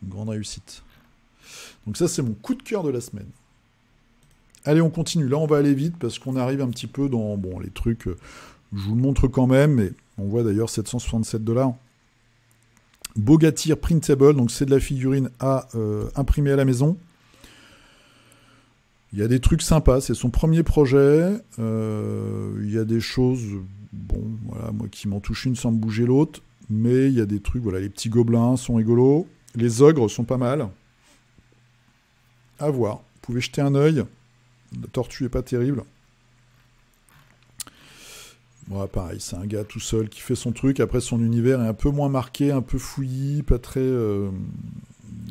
Une grande réussite. Donc ça, c'est mon coup de cœur de la semaine. Allez, on continue. Là, on va aller vite parce qu'on arrive un petit peu dans les trucs. Je vous le montre quand même, mais on voit d'ailleurs $767. Bogatyr Printable, donc c'est de la figurine à imprimer à la maison. Il y a des trucs sympas, c'est son premier projet. Il y a des choses, voilà, moi qui m'en touche une sans me bouger l'autre. Mais il y a des trucs, voilà, les petits gobelins sont rigolos. Les ogres sont pas mal. À voir. Vous pouvez jeter un œil. La tortue est pas terrible. Voilà, pareil, c'est un gars tout seul qui fait son truc. Après, son univers est un peu moins marqué, un peu fouillis, pas très... Il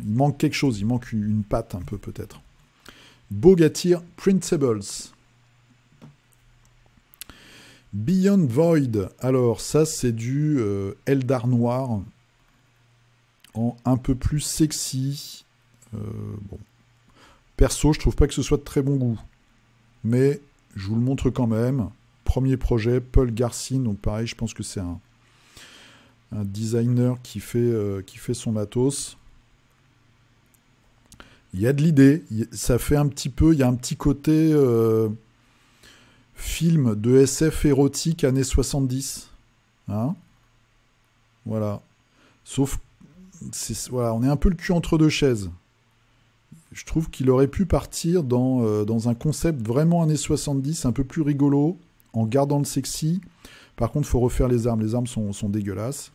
manque quelque chose, il manque une patte un peu peut-être. Bogatyr Printables. Beyond Void. Alors, ça, c'est du Eldar noir. En un peu plus sexy. Bon. Perso, je trouve pas que ce soit de très bon goût. Mais je vous le montre quand même. Premier projet, Paul Garcin. Donc pareil, je pense que c'est un designer qui fait son matos. Il y a de l'idée. Ça fait un petit peu... Il y a un petit côté film de SF érotique années 70. Hein? Voilà. Sauf... Voilà, on est un peu le cul entre deux chaises. Je trouve qu'il aurait pu partir dans un concept vraiment années 70, un peu plus rigolo, en gardant le sexy. Par contre, il faut refaire les armes. Les armes sont dégueulasses.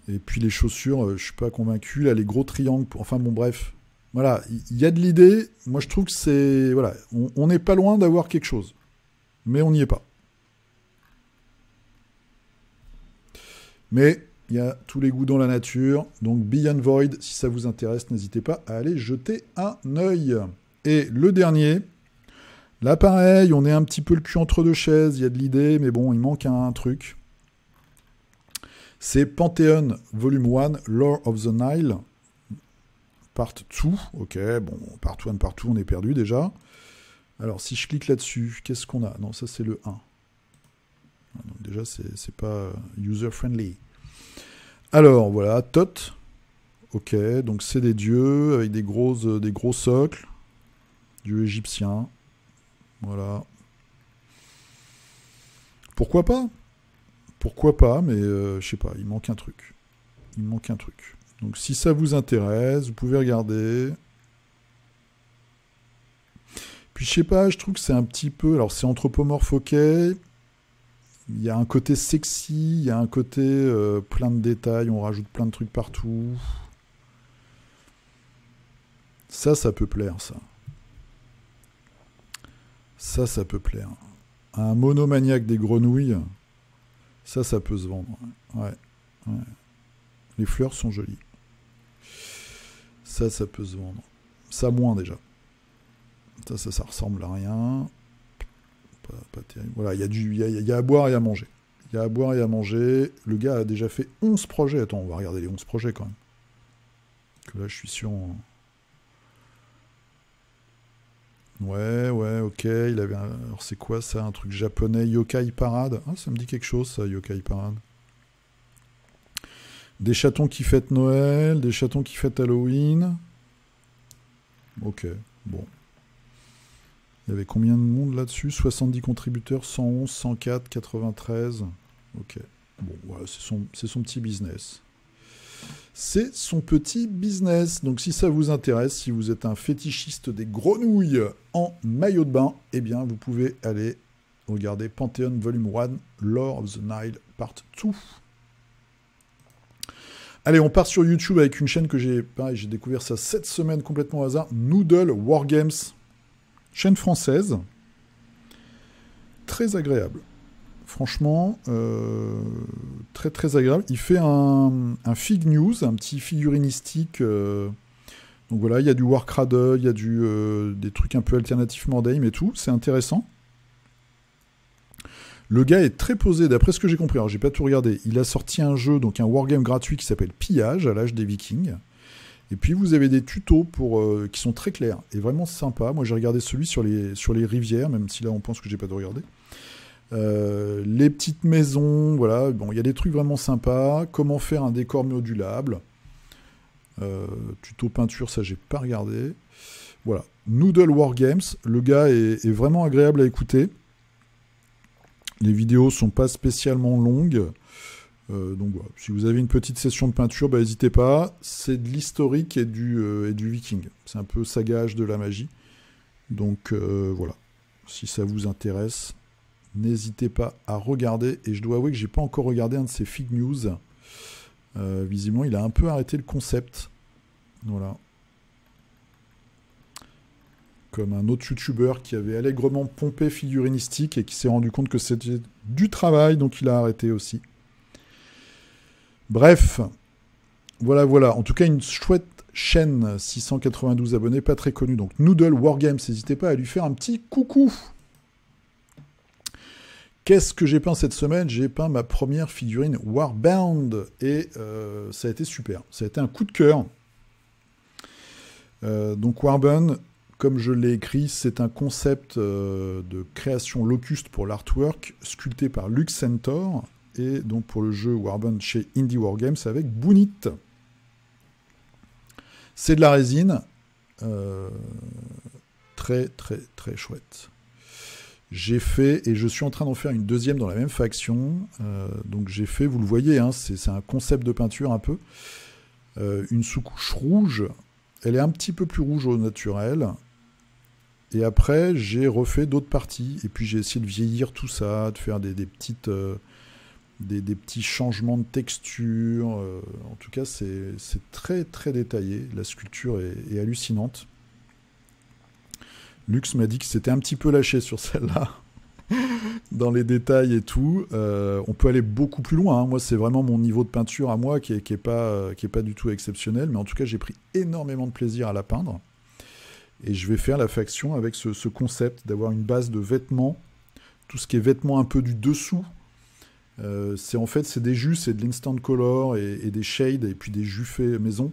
Et puis les chaussures, je suis pas convaincu. Là, les gros triangles. Enfin bon, bref. Voilà, il y a de l'idée. Moi, je trouve que c'est... Voilà, on n'est pas loin d'avoir quelque chose. Mais on n'y est pas. Mais il y a tous les goûts dans la nature. Donc Beyond Void, si ça vous intéresse, n'hésitez pas à aller jeter un œil. Et le dernier, Là, pareil, on est un petit peu le cul entre deux chaises, il y a de l'idée, mais bon, il manque un truc. C'est Pantheon Volume 1, Lore of the Nile, Part 2. Ok, bon, Part 1, Part 2, on est perdu déjà. Alors, si je clique là-dessus, qu'est-ce qu'on a? Non, ça, c'est le 1. Donc, déjà, c'est pas user-friendly. Alors, voilà, Thoth. Ok, donc c'est des dieux avec des gros socles. Dieux égyptiens. Voilà. Pourquoi pas? Pourquoi pas, mais je sais pas, il manque un truc. Il manque un truc. Donc si ça vous intéresse, vous pouvez regarder. Puis je sais pas, je trouve que c'est un petit peu... Alors c'est anthropomorphe, ok. Il y a un côté sexy, il y a un côté plein de détails, on rajoute plein de trucs partout. Ça peut plaire, ça. Ça peut plaire. Un monomaniaque des grenouilles, ça peut se vendre. Ouais. Les fleurs sont jolies. Ça peut se vendre. Ça moins déjà. Ça ressemble à rien. Pas terrible. Voilà, il y a à boire et à manger. Il y a à boire et à manger. Le gars a déjà fait 11 projets. Attends, on va regarder les 11 projets quand même. Que là, je suis sûr... Ouais, ok, il avait alors c'est quoi ça, un truc japonais, Yokai Parade. Ah, ça me dit quelque chose ça, Yokai Parade. Des chatons qui fêtent Noël, des chatons qui fêtent Halloween. Ok, bon. Il y avait combien de monde là-dessus? 70 contributeurs, 111, 104, 93. Ok, bon, voilà, c'est son petit business. C'est son petit business. Donc si ça vous intéresse, si vous êtes un fétichiste des grenouilles en maillot de bain, eh bien vous pouvez aller regarder Pantheon Volume 1, Lore of the Nile Part 2. Allez, on part sur YouTube avec une chaîne que j'ai découvert ça cette semaine complètement au hasard. Noodle Wargames, chaîne française. Très agréable. Franchement, très très agréable. Il fait un Fig News, un petit figurinistique. Donc voilà, il y a du Warcradle, il y a des trucs un peu alternatifs Mordheim et tout. C'est intéressant. Le gars est très posé, d'après ce que j'ai compris. Alors, j'ai pas tout regardé. Il a sorti un jeu, donc un wargame gratuit qui s'appelle Pillage, à l'âge des Vikings. Et puis, vous avez des tutos qui sont très clairs et vraiment sympas. Moi, j'ai regardé celui sur les rivières, même si là, on pense que j'ai pas tout regardé. Les petites maisons, voilà, bon, il y a des trucs vraiment sympas. Comment faire un décor modulable. Tuto peinture, ça j'ai pas regardé. Voilà, Noodle Wargames, le gars est vraiment agréable à écouter. Les vidéos sont pas spécialement longues. Donc voilà, si vous avez une petite session de peinture, bah, n'hésitez pas. C'est de l'historique et du viking. C'est un peu sagage de la magie. Donc voilà, si ça vous intéresse, n'hésitez pas à regarder. Et je dois avouer que j'ai pas encore regardé un de ces Fig News. Visiblement, il a un peu arrêté le concept. Voilà. Comme un autre youtubeur qui avait allègrement pompé figurinistique et qui s'est rendu compte que c'était du travail, donc il a arrêté aussi. Bref, voilà. En tout cas, une chouette chaîne, 692 abonnés, pas très connue. Donc Noodle Wargames, n'hésitez pas à lui faire un petit coucou. Qu'est-ce que j'ai peint cette semaine? J'ai peint ma première figurine Warbound et ça a été super. Ça a été un coup de cœur. Donc Warbound, comme je l'ai écrit, c'est un concept de création locuste pour l'artwork, sculpté par Lux Centaur, et donc pour le jeu Warbound chez Indie Wargames avec Boonit. C'est de la résine, très très très chouette. J'ai fait, et je suis en train d'en faire une deuxième dans la même faction, donc j'ai fait, vous le voyez, hein, c'est un concept de peinture un peu, une sous-couche rouge, elle est un petit peu plus rouge au naturel, et après j'ai refait d'autres parties, et puis j'ai essayé de vieillir tout ça, de faire des petits changements de texture, en tout cas c'est très très détaillé, la sculpture est hallucinante. Lux m'a dit que c'était un petit peu lâché sur celle-là, dans les détails et tout. On peut aller beaucoup plus loin, hein. Moi, c'est vraiment mon niveau de peinture à moi qui est pas du tout exceptionnel, mais en tout cas, j'ai pris énormément de plaisir à la peindre. Et je vais faire la faction avec ce concept d'avoir une base de vêtements, tout ce qui est vêtements un peu du dessous. C'est des jus, c'est de l'instant color et des shades, et puis des jus faits maison.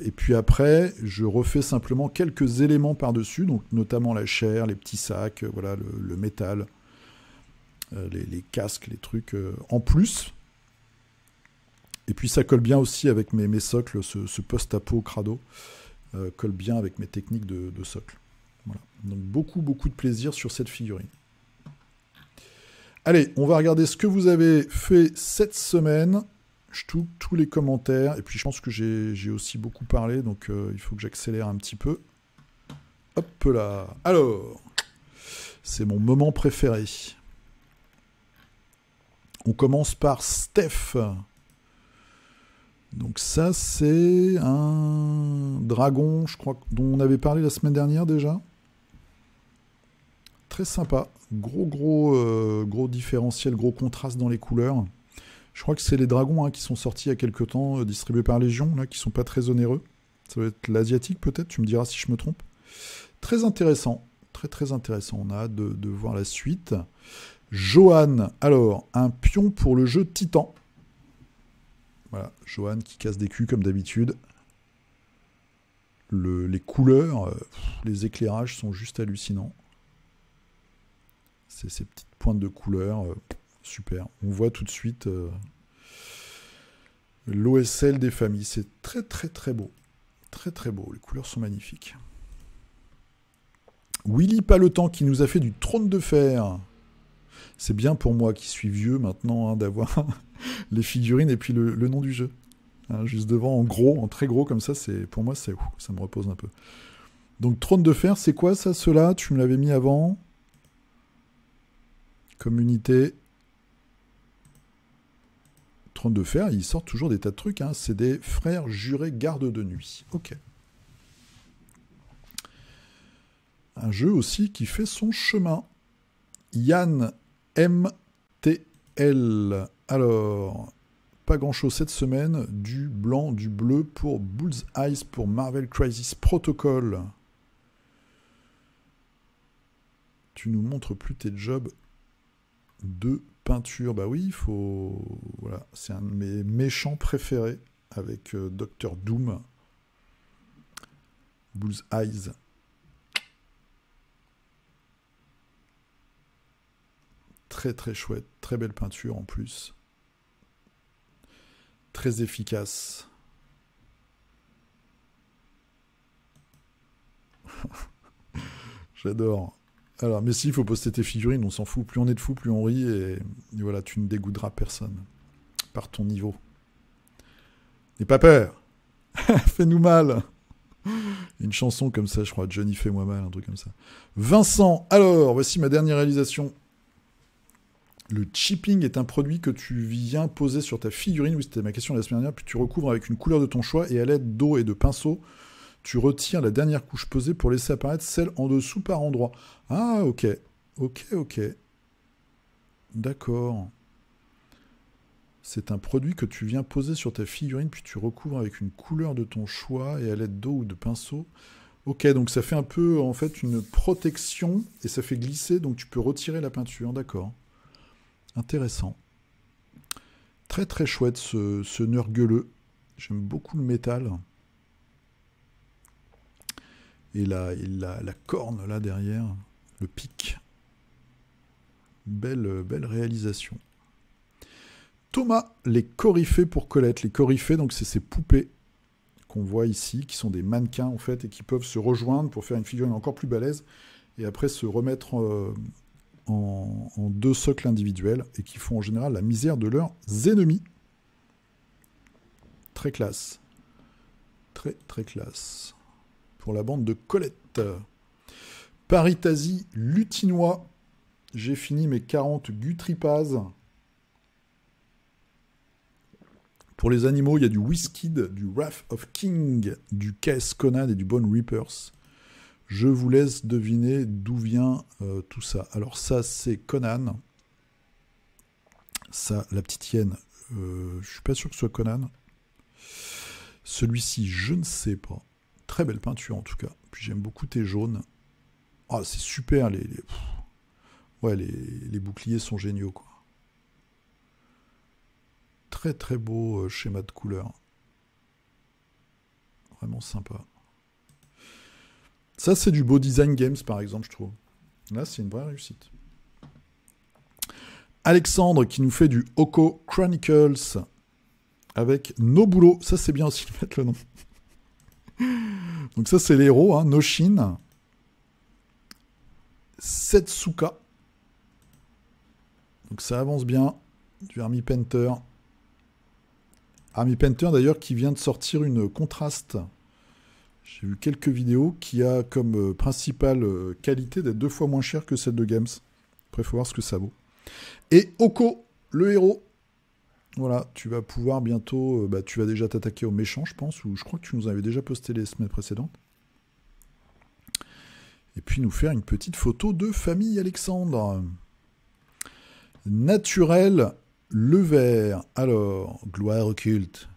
Et puis après, je refais simplement quelques éléments par-dessus, donc notamment la chair, les petits sacs, voilà, le métal, les casques, les trucs en plus. Et puis ça colle bien aussi avec mes socles, ce post-apo crado colle bien avec mes techniques de socle. Voilà. Donc beaucoup de plaisir sur cette figurine. Allez, on va regarder ce que vous avez fait cette semaine. Je touche tous les commentaires. Et puis je pense que j'ai aussi beaucoup parlé, donc il faut que j'accélère un petit peu. Hop là. Alors, c'est mon moment préféré. On commence par Steph. Donc ça, c'est un dragon, je crois, dont on avait parlé la semaine dernière déjà. Très sympa. Gros différentiel, gros contraste dans les couleurs. Je crois que c'est les dragons qui sont sortis il y a quelques temps, distribués par Légion, là, qui sont pas très onéreux. Ça va être l'asiatique peut-être, tu me diras si je me trompe. Très intéressant, très intéressant. On a hâte de voir la suite. Johan, alors, un pion pour le jeu Titan. Voilà, Johan qui casse des culs comme d'habitude. Les couleurs, les éclairages sont juste hallucinants. Ces petites pointes de couleurs, super. On voit tout de suite l'OSL des familles. C'est très beau. Très beau. Les couleurs sont magnifiques. Willy Paletan qui nous a fait du trône de fer. C'est bien pour moi qui suis vieux maintenant d'avoir les figurines et puis le nom du jeu. Juste devant en gros, en très gros comme ça, pour moi ça me repose un peu. Donc trône de fer, c'est quoi ça, ceux-là? Tu me l'avais mis avant. Communauté. Trône de fer, ils sortent toujours des tas de trucs. C'est des frères jurés gardes de nuit. Ok. Un jeu aussi qui fait son chemin. Yann MTL. Alors, pas grand-chose cette semaine. Du blanc, du bleu pour Bullseye pour Marvel Crisis Protocol. Tu nous montres plus tes jobs de peinture. Bah oui, il faut... Voilà, c'est un de mes méchants préférés avec Dr Doom. Bullseye. Très chouette, très belle peinture en plus. Très efficace. J'adore. Alors, mais si, il faut poster tes figurines, on s'en fout. Plus on est de fous, plus on rit, et voilà, tu ne dégoûteras personne. Par ton niveau. N'aie pas peur. Fais-nous mal. Une chanson comme ça, je crois, Johnny fais-moi mal, un truc comme ça. Vincent, alors, voici ma dernière réalisation. Le chipping est un produit que tu viens poser sur ta figurine, oui c'était ma question la semaine dernière, puis tu recouvres avec une couleur de ton choix et à l'aide d'eau et de pinceau, tu retires la dernière couche posée pour laisser apparaître celle en dessous par endroit. Ah ok, d'accord. C'est un produit que tu viens poser sur ta figurine, puis tu recouvres avec une couleur de ton choix et à l'aide d'eau ou de pinceau. Ok, donc ça fait un peu en fait une protection et ça fait glisser, donc tu peux retirer la peinture, d'accord. Intéressant. Très chouette ce nurgueleux. J'aime beaucoup le métal. Et la corne là derrière, le pic. Belle réalisation. Thomas, les coryphées pour Colette. Les coryphées, donc c'est ces poupées qu'on voit ici, qui sont des mannequins en fait, et qui peuvent se rejoindre pour faire une figurine encore plus balèze, et après se remettre en deux socles individuels, et qui font en général la misère de leurs ennemis. Très classe. Très classe. Pour la bande de Colette. Paritasi Lutinois. J'ai fini mes 40 Gutripaz. Pour les animaux, il y a du Whiskid, du Wrath of King, du KS Conan et du Bone Reapers. Je vous laisse deviner d'où vient tout ça. Alors ça, c'est Conan. Ça, la petite hyène, je suis pas sûr que ce soit Conan. Celui-ci, je ne sais pas. très belle peinture en tout cas. Puis j'aime beaucoup tes jaunes. Ah, c'est super, ouais, les boucliers sont géniaux, quoi. Très très beau schéma de couleur. Vraiment sympa. Ça, c'est du beau design games, par exemple, je trouve. Là, c'est une vraie réussite. Alexandre qui nous fait du Oko Chronicles avec Nobulo. Ça, c'est bien aussi de mettre le nom. Donc ça, c'est les héros, hein. Noshin. Setsuka. Donc ça avance bien. Du Army Painter. Army Painter, d'ailleurs, qui vient de sortir une contraste. J'ai vu quelques vidéos qui a comme principale qualité d'être 2 fois moins cher que celle de Games. Après, il faut voir ce que ça vaut. Et Oko, le héros. Voilà, tu vas pouvoir bientôt... tu vas déjà t'attaquer aux méchants, je pense, ou je crois que tu nous avais déjà posté les semaines précédentes. Et puis nous faire une petite photo de famille Alexandre. Naturel, le vert. Alors, gloire occulte.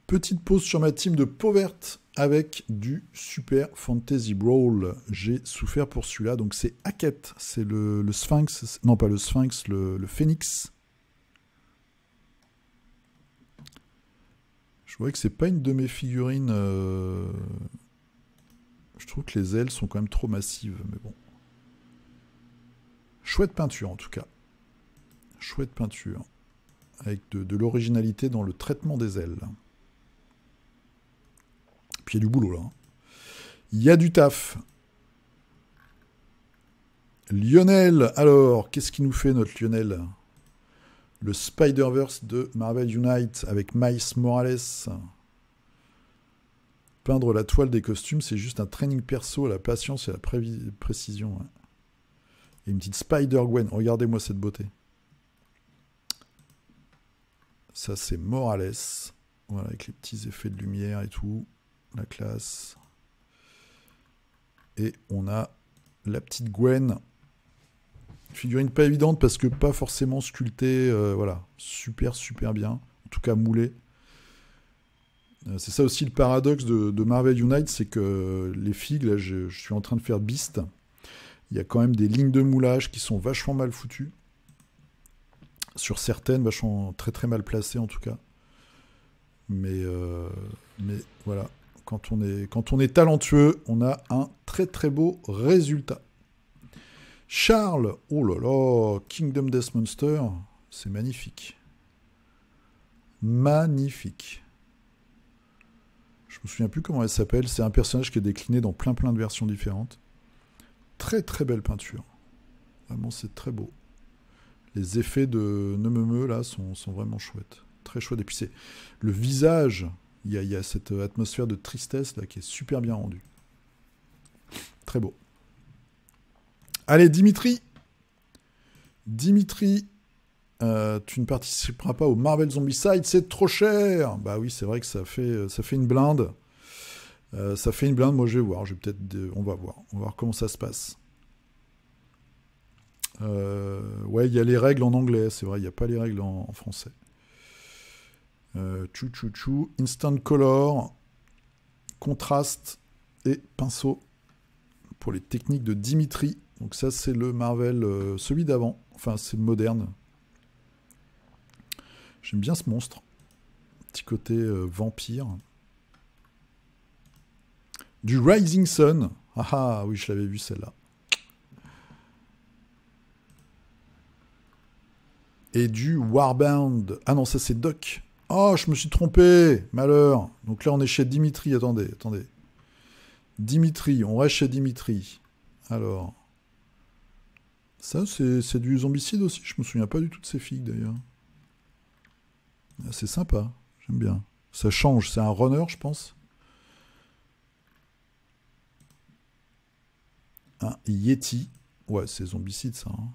Petite pause sur ma team de Pauverte avec du Super Fantasy Brawl. J'ai souffert pour celui-là. Donc c'est Hackett, c'est le Sphinx. Non, pas le Sphinx, le Phénix. Je vois que c'est pas une de mes figurines. Je trouve que les ailes sont quand même trop massives, mais bon. Chouette peinture en tout cas. Chouette peinture. Avec de l'originalité dans le traitement des ailes. Puis il y a du boulot là. Il y a du taf. Lionel, alors, qu'est-ce qu'il nous fait notre Lionel? Le Spider-Verse de Marvel Unite avec Miles Morales. Peindre la toile des costumes, c'est juste un training perso à la patience et à la précision. Ouais. Et une petite Spider-Gwen. Regardez-moi cette beauté. Ça, c'est Morales. Voilà, avec les petits effets de lumière et tout. La classe. Et on a la petite Gwen. Figurine pas évidente parce que pas forcément sculptée. Voilà, super, super bien. En tout cas, moulée. C'est ça aussi le paradoxe de Marvel Unite, c'est que les figues, là, je suis en train de faire Beast. Il y a quand même des lignes de moulage qui sont vachement mal foutues. Sur certaines, vachement très très mal placées en tout cas. Mais voilà, quand on est talentueux, on a un très très beau résultat. Charles, oh là là, Kingdom Death Monster, c'est magnifique. Magnifique. Je me souviens plus comment elle s'appelle. C'est un personnage qui est décliné dans plein de versions différentes. Très très belle peinture. Vraiment, c'est très beau. Les effets de Nememe là sont vraiment chouettes. Très chouette. Et puis c'est le visage. Il y a cette atmosphère de tristesse là qui est super bien rendue. Très beau. Allez, Dimitri. Dimitri, tu ne participeras pas au Marvel Zombicide, c'est trop cher. Bah oui, c'est vrai que ça fait une blinde. Ça fait une blinde, moi je vais voir. On va voir comment ça se passe. Ouais, il y a les règles en anglais, c'est vrai, il n'y a pas les règles en français. Instant color, contraste et pinceau pour les techniques de Dimitri. Donc ça, c'est le Marvel, celui d'avant. Enfin, c'est le moderne. J'aime bien ce monstre. Petit côté vampire. Du Rising Sun. Ah oui, je l'avais vu celle-là. Et du Warbound. Ah non, ça c'est Doc. Oh, je me suis trompé. Malheur. Donc là, on est chez Dimitri. Attendez. Dimitri, on reste chez Dimitri. Alors. Ça, c'est du zombicide aussi. Je me souviens pas du tout de ces figues d'ailleurs. C'est sympa. J'aime bien. Ça change. C'est un runner, je pense. Un Yeti. Ouais, c'est zombicide ça. Hein.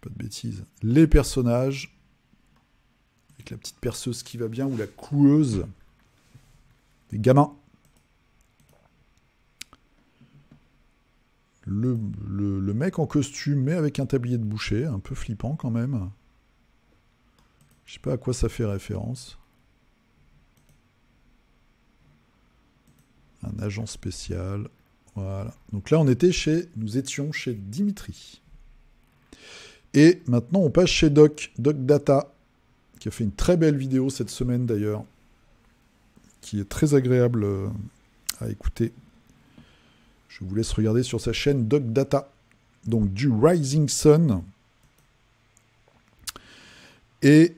Pas de bêtises. Les personnages. Avec la petite perceuse qui va bien ou la coueuse. Les gamins. Le mec en costume, mais avec un tablier de boucher, un peu flippant quand même. Je sais pas à quoi ça fait référence. Un agent spécial. Voilà. Donc là, nous étions chez Dimitri. Et maintenant, on passe chez Doc Data, qui a fait une très belle vidéo cette semaine d'ailleurs, qui est très agréable à écouter. Je vous laisse regarder sur sa chaîne Doc Data. Donc du Rising Sun. Et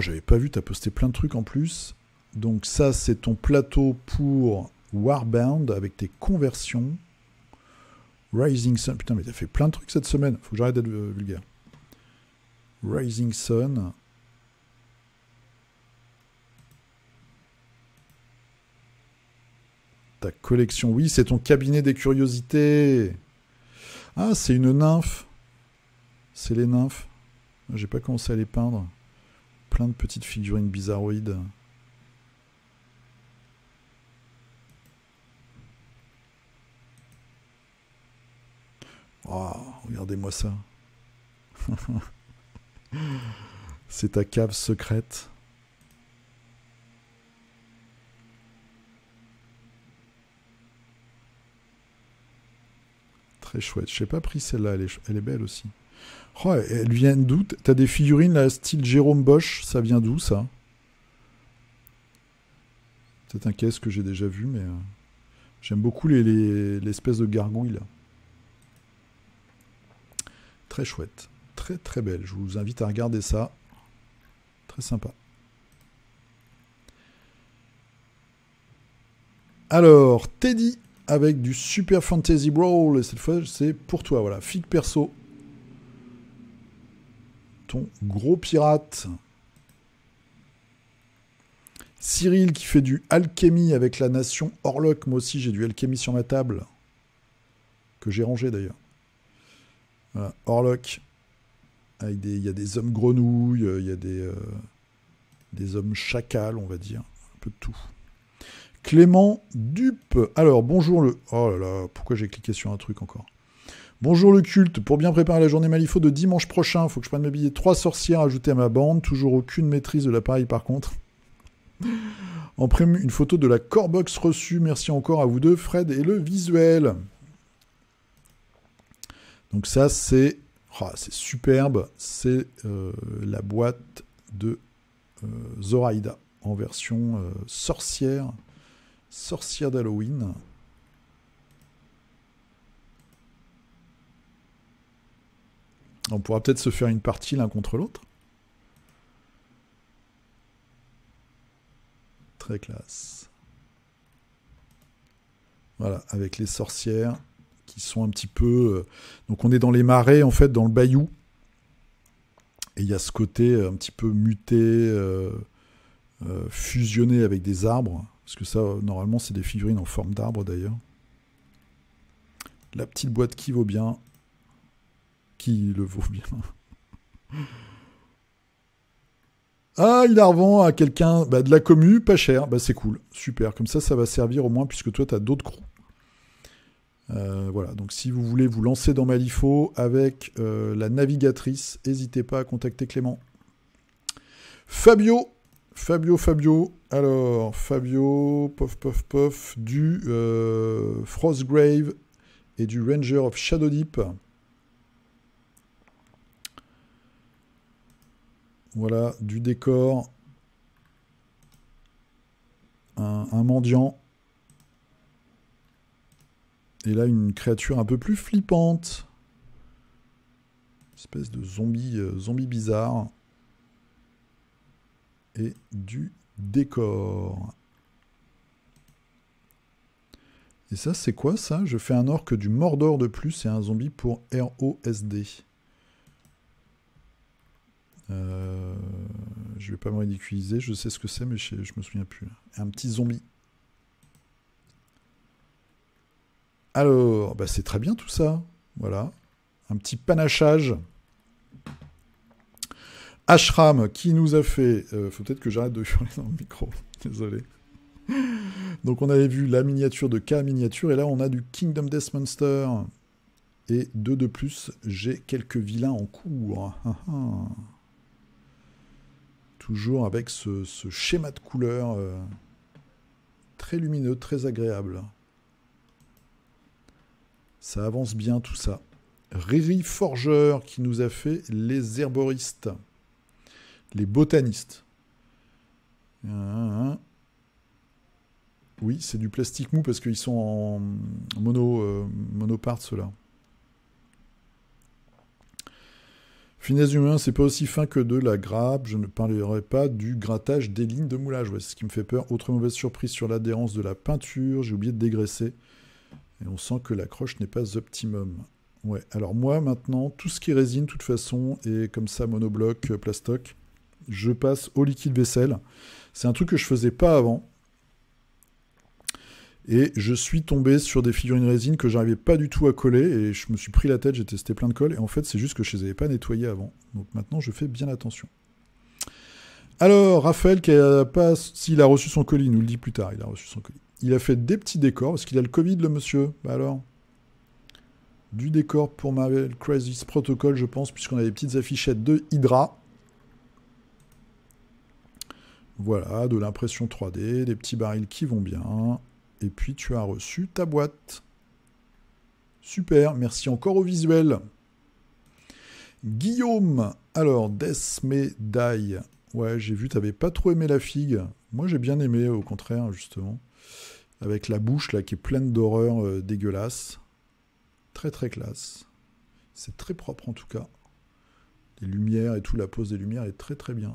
j'avais pas vu, t'as posté plein de trucs en plus. Donc ça, c'est ton plateau pour Warbound avec tes conversions. Rising Sun. Putain, mais t'as fait plein de trucs cette semaine. Faut que j'arrête d'être vulgaire. Rising Sun. Ta collection. Oui, c'est ton cabinet des curiosités. Ah, c'est une nymphe. C'est les nymphes. J'ai pas commencé à les peindre. Plein de petites figurines bizarroïdes. Oh, regardez-moi ça. C'est ta cave secrète. Très chouette. Je n'ai pas pris celle-là, elle est belle aussi. Oh, elle vient d'où? T'as des figurines là, style Jérôme Bosch, ça vient d'où ça? C'est un caisse que j'ai déjà vu, mais j'aime beaucoup l'espèce de gargouille là. Très chouette, très très belle. Je vous invite à regarder ça. Très sympa. Alors, Teddy avec du Super Fantasy Brawl. Et cette fois, c'est pour toi. Voilà, Fig Perso. Ton gros pirate. Cyril qui fait du alchimie avec la nation Orlok. Moi aussi, j'ai du alchimie sur ma table. Que j'ai rangé d'ailleurs. Voilà, Orlok. Il y a des hommes grenouilles, il y a des hommes chacals, on va dire. Un peu de tout. Clément Dupe. Alors, bonjour le... Oh là là, pourquoi j'ai cliqué sur un truc encore? Bonjour le culte. Pour bien préparer la journée Malifaux de dimanche prochain, il faut que je prenne mes billets 3 sorcières ajoutées à ma bande. Toujours aucune maîtrise de l'appareil par contre. En prime, une photo de la Corebox reçue. Merci encore à vous deux, Fred, et le visuel. Donc ça, c'est superbe. C'est la boîte de Zoraida en version sorcière d'Halloween. On pourra peut-être se faire une partie l'un contre l'autre. Très classe. Voilà, avec les sorcières qui sont un petit peu... donc on est dans les marais, en fait, dans le bayou. Et il y a ce côté un petit peu muté, fusionné avec des arbres. Parce que ça, normalement, c'est des figurines en forme d'arbre, d'ailleurs. La petite boîte qui vaut bien. Qui le vaut bien. Ah, il la revend à quelqu'un de la commu, pas cher. C'est cool, super. Comme ça va servir au moins, puisque toi, tu as d'autres crews. Voilà, donc si vous voulez vous lancer dans Malifaux avec la navigatrice, n'hésitez pas à contacter Clément. Fabio. Alors, Fabio, pof, du Frostgrave et du Ranger of Shadowdeep. Voilà, du décor. Un mendiant. Et là, une créature un peu plus flippante. Espèce de zombie bizarre. Et du décor. Et ça, c'est quoi ça? Je fais un orque du Mordor de plus et un zombie pour ROSD. Je vais pas me ridiculiser, je sais ce que c'est, mais je me souviens plus. Un petit zombie. Alors, c'est très bien tout ça. Voilà. Un petit panachage. Ashram qui nous a fait... faut peut-être que j'arrête de hurler dans le micro. Désolé. Donc on avait vu la miniature de K miniature, et là on a du Kingdom Death Monster. Et 2 de plus, j'ai quelques vilains en cours. Toujours avec ce schéma de couleur très lumineux, très agréable. Ça avance bien tout ça. Riri Forgeur qui nous a fait les herboristes. Les botanistes. Oui, c'est du plastique mou parce qu'ils sont en monopart ceux-là. Finesse humain, c'est pas aussi fin que de la grappe. Je ne parlerai pas du grattage des lignes de moulage. Ouais, c'est ce qui me fait peur. Autre mauvaise surprise sur l'adhérence de la peinture. J'ai oublié de dégraisser. Et on sent que l'accroche n'est pas optimum. Ouais, alors moi maintenant, tout ce qui est résine, de toute façon, est comme ça, monobloc, plastoc. Je passe au liquide vaisselle. C'est un truc que je faisais pas avant. Et je suis tombé sur des figurines résine que j'arrivais pas du tout à coller. Et je me suis pris la tête, j'ai testé plein de colle. Et en fait, c'est juste que je les avais pas nettoyées avant. Donc maintenant, je fais bien attention. Alors, Raphaël, qui a pas... S'il a reçu son colis, il nous le dit plus tard, il a reçu son colis. Il a fait des petits décors. Est-ce qu'il a le Covid, le monsieur? Bah alors, du décor pour Marvel Crisis Protocol, je pense, puisqu'on a des petites affichettes de Hydra. Voilà, de l'impression 3D, des petits barils qui vont bien. Et puis, tu as reçu ta boîte. Super, merci encore au visuel. Guillaume, alors, Death May Die. Ouais, j'ai vu, t'avais pas trop aimé la figue. Moi, j'ai bien aimé, au contraire, justement. Avec la bouche, là, qui est pleine d'horreur dégueulasse. Très, très classe. C'est très propre, en tout cas. Les lumières et tout, la pose des lumières est très, très bien.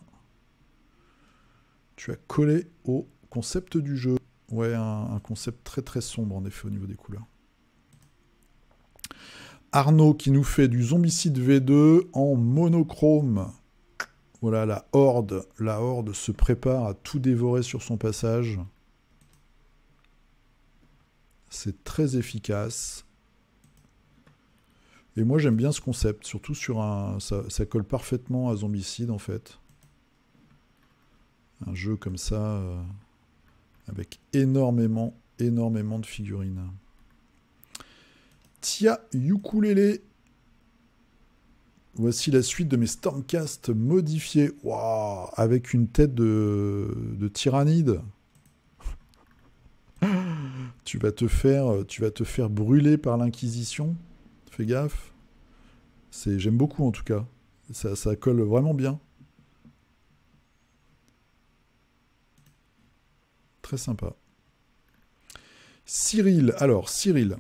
Tu as collé au concept du jeu. Ouais, un concept très, très sombre, en effet, au niveau des couleurs. Arnaud, qui nous fait du Zombicide V2 en monochrome. Voilà, la horde se prépare à tout dévorer sur son passage. C'est très efficace. Et moi, j'aime bien ce concept, surtout sur un... Ça colle parfaitement à Zombicide, en fait. Un jeu comme ça, avec énormément de figurines. Tia Ukulele. Voici la suite de mes Stormcast modifiés. Waouh, avec une tête de tyrannide. Tu vas te faire brûler par l'Inquisition. Fais gaffe. J'aime beaucoup en tout cas. Ça colle vraiment bien. Très sympa. Cyril. Alors, Cyril.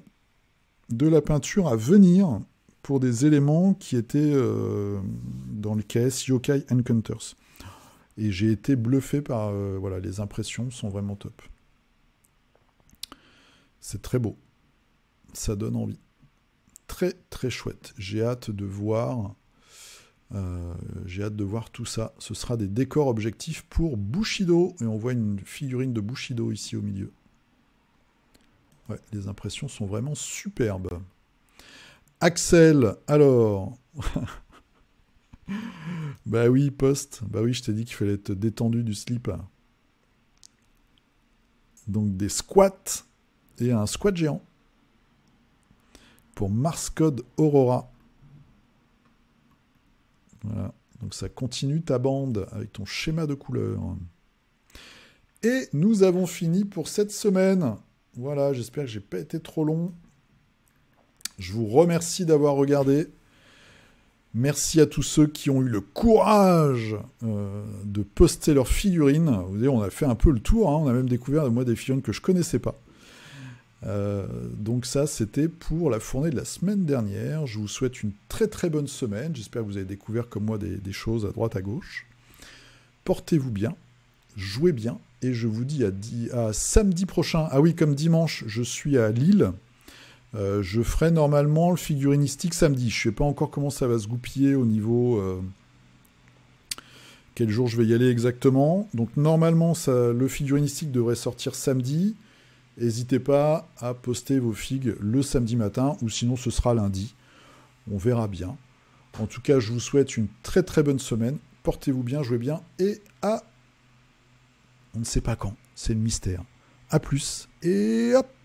De la peinture à venir pour des éléments qui étaient dans le KS Yokai Encounters. Et j'ai été bluffé par... voilà, les impressions sont vraiment top. C'est très beau. Ça donne envie. Très, très chouette. J'ai hâte de voir tout ça. Ce sera des décors objectifs pour Bushido. Et on voit une figurine de Bushido ici au milieu. Ouais, les impressions sont vraiment superbes. Axel, alors... Bah oui, poste. Bah oui, je t'ai dit qu'il fallait être détendu du slip. Donc des squats et un squat géant. Pour Mars Code Aurora. Voilà. Donc ça continue ta bande avec ton schéma de couleurs. Et nous avons fini pour cette semaine. Voilà, j'espère que j'ai pas été trop long. Je vous remercie d'avoir regardé. Merci à tous ceux qui ont eu le courage de poster leurs figurines. Vous voyez, on a fait un peu le tour. Hein. On a même découvert, moi, des figurines que je connaissais pas. Donc ça, c'était pour la fournée de la semaine dernière. Je vous souhaite une très très bonne semaine. J'espère que vous avez découvert comme moi des choses à droite à gauche. Portez-vous bien, jouez bien, et je vous dis à samedi prochain. Ah oui, comme dimanche, je suis à Lille. Je ferai normalement le figurinistique samedi. Je ne sais pas encore comment ça va se goupiller au niveau... quel jour je vais y aller exactement. Donc normalement, le figurinistique devrait sortir samedi. N'hésitez pas à poster vos figues le samedi matin, ou sinon ce sera lundi. On verra bien. En tout cas, je vous souhaite une très très bonne semaine. Portez-vous bien, jouez bien, et à... On ne sait pas quand, c'est le mystère. À plus, et hop!